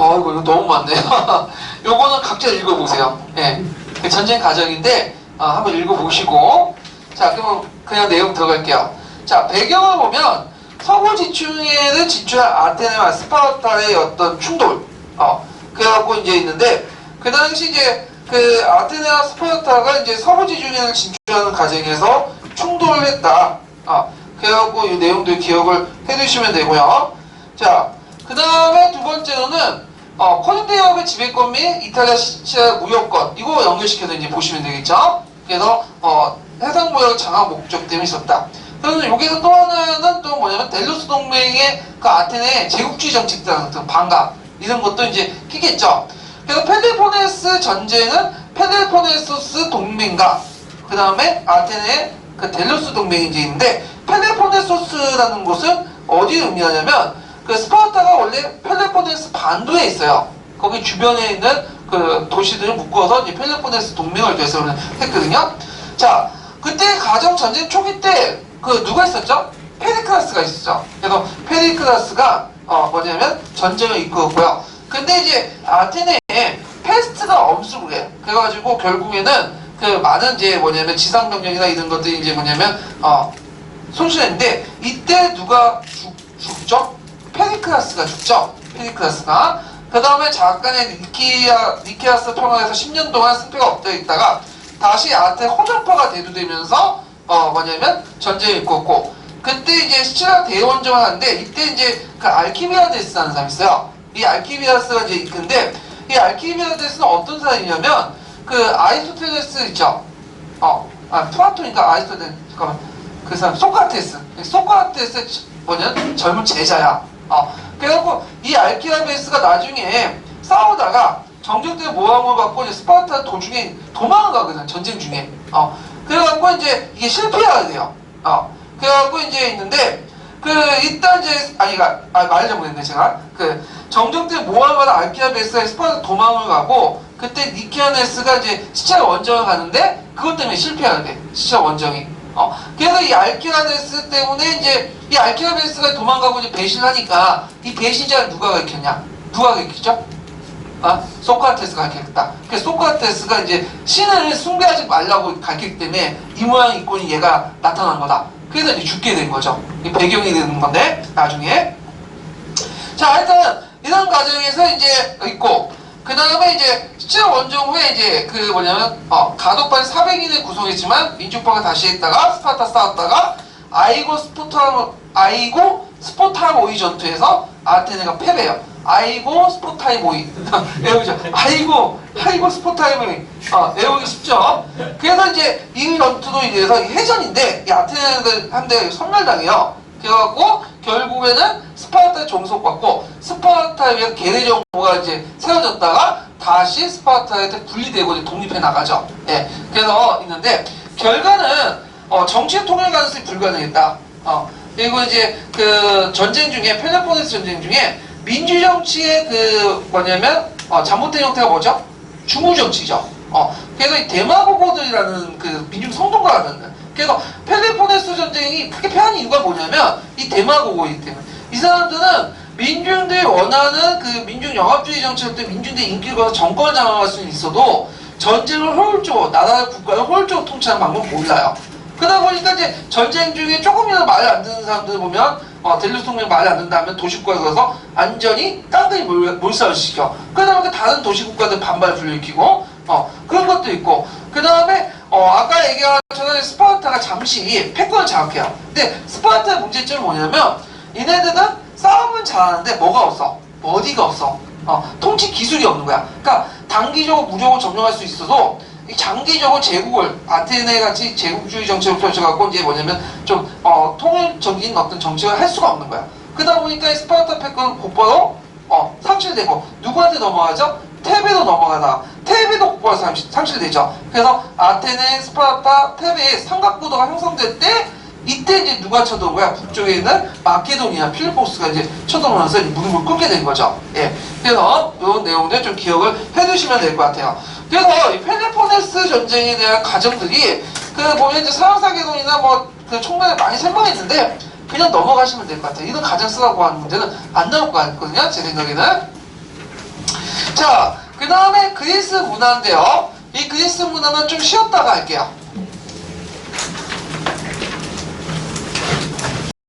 이거 너무 많네요. 요거는 각자 읽어보세요. 예, 그 전쟁 과정인데 한번 읽어보시고 자, 그럼 그냥 내용 들어갈게요. 자, 배경을 보면 서부 지중해를 진출한 아테네와 스파르타의 어떤 충돌 그래갖고 이제 있는데 그 당시 이제 그 아테네와 스파르타가 이제 서부 지중해를 진출하는 과정에서 충돌을 했다. 그래갖고 이 내용들 기억을 해두시면 되고요. 자, 그 다음에 두 번째로는 코린the협의 지배권 및 이탈리아 시치아 무역권 이거 연결시켜서 이제 보시면 되겠죠. 그래서 해상 무역 장악 목적 때문에 있었다. 그래서 여기서 또 하나는 또 뭐냐면 델로스 동맹의 그 아테네의 제국주의 정책들 같은 반감 이런 것도 이제 끼겠죠. 그래서 펠로폰네소 전쟁은 펠로폰네소스 동맹과 그 다음에 아테네의 그 델로스 동맹이 이제 있는데 펠로폰네소스라는 곳은 어디를 의미하냐면 그 스파르타가 원래 펠로폰네소 반도에 있어요. 거기 주변에 있는 그 도시들을 묶어서 이제 펠로폰네소 동맹을 결성을 했거든요. 자, 그때 가정 전쟁 초기 때 누가 있었죠? 페리클라스가 있었죠. 그래서 페리클라스가 뭐냐면 전쟁을 이끌었고요. 근데 이제 아테네에 페스트가 엄습을 그래가지고 결국에는 그 많은 이제 뭐냐면 지상병력이나 이런 것들이 이제 뭐냐면 손실했는데 이때 누가 죽죠? 페리클라스가 죽죠. 페리클라스가. 그 다음에 잠깐의 니케아스 평화에서 10년 동안 승패가 엎드려 있다가 다시 아테네 혼혈파가 대두되면서 뭐냐면 전쟁을 이끌었고 그때 이제 시칠라 대원정을 하는데 이때 이제 그 알키비아데스라는 사람이 있어요. 이 알키비아데스가 이제 있는데 이 알키비아데스는 어떤 사람이냐면 그 아리스토텔레스 있죠. 플라톤인가 아리스토텔레스 잠깐만 그 사람 소크라테스 뭐냐면 젊은 제자야. 그래갖고 이 알키비아데스가 나중에 싸우다가 정적들의 모함을 받고 이제 스파르타 도중에 도망을 가거든 전쟁 중에. 그래갖고 이제 이게 실패하게 돼요. 그래갖고 이제 있는데 일단 이제 말을 잘못했네 제가. 정적들의 모함을 받은 알키비아데스가 스파르타 도망을 가고 그때 니케아네스가 이제 시차 원정을 가는데 그것 때문에 실패하게 돼. 시차 원정이. 그래서 이 알키비아데스 때문에 이제 이 알키비아데스가 도망가고 이제 배신하니까 이 배신자를 누가 가르쳤냐? 누가 가르쳤죠? 소크라테스가 가르쳤다. 그래서 소크라테스가 이제 신을 숭배하지 말라고 가르쳤기 때문에 이 모양 이꼴이 얘가 나타난 거다. 그래서 이제 죽게 된 거죠. 이 배경이 되는 건데 나중에. 자, 하여튼 이런 과정에서 이제 있고 그 다음에 이제 시차 원정 후에 이제 뭐냐면 가독반 400인을 구성했지만 민주파가 다시 했다가 스파르타 싸웠다가 아이고 스포타모이 전투에서 아테네가 패배해요. 아이고 스포타모이 외우죠. 아이고 스포타모이 외우기 쉽죠. 그래서 이제 이 전투로 인해서 해전인데 이 아테네한테 섬멸당해요. 그래갖고 결국에는 스파르타에 종속받고 스파르타에 의한 계례 정부가 이제 세워졌다가 다시 스파르타한테 분리되고 이제 독립해 나가죠. 예. 그래서 있는데 결과는 정치의 통일 가능성이 불가능했다. 그리고 이제 그 전쟁 중에 펠로폰네소 전쟁 중에 민주 정치의 뭐냐면 잘못된 형태가 뭐죠? 주무 정치죠. 그래서 이 데마고고들이라는 그 민중 성동가라는 그래서 펠로폰네소 전쟁이 크게 패한 이유가 뭐냐면 이 데마고고이기 때문에 이 사람들은 민중들이 원하는 그 민중 영합주의 정책을 때 민중들이 인기를 걸어서 정권을 장악할 수는 있어도 전쟁을 효율적으로 나라의 국가를 효율적으로 통치하는 방법을 몰라요. 그러다 보니까 이제 전쟁 중에 조금이라도 말을 안 듣는 사람들 보면 델로스 동맹 말을 안 듣는다면 도시국가에 가서 안전히 깡그리 몰살을 시켜. 그러다 보니까 다른 도시국가들 반발을 불러일으키고 그런 것도 있고 그 다음에 아까 얘기한 것처럼 스파르타가 잠시 패권을 장악해요. 근데 스파르타의 문제점은 뭐냐면 얘네들은 싸움은 잘하는데 뭐가 없어? 어디가 없어? 통치 기술이 없는 거야. 그러니까 단기적으로 무력을 점령할 수 있어도 장기적으로 제국을 아테네 같이 제국주의 정책을 펼쳐갖고 이제 뭐냐면 좀 통일적인 어떤 정책을 할 수가 없는 거야. 그러다 보니까 스파르타 패권은 곧바로 상실되고 누구한테 넘어가죠? 테베로 넘어가다. 테베도 국보가 상실되죠. 그래서 아테네, 스파르타, 테베의 삼각구도가 형성될 때 이때 이제 누가 쳐들어온 거야? 북쪽에 있는 마케도니아, 필리포스가 이제 쳐들어오면서 무릎을 꿇게 된 거죠. 예. 그래서 이런 내용들 좀 기억을 해두시면 될 것 같아요. 그래서 이 펠로폰네스 전쟁에 대한 과정들이 보면 이제 사마사게돈이나 뭐 그 총론에 많이 설명했는데 그냥 넘어가시면 될 것 같아요. 이런 가장 쓰라고 하는 문제는 안 나올 것 같거든요. 제 생각에는. 자, 그 다음에 그리스 문화인데요. 이 그리스 문화는 좀 쉬었다가 할게요.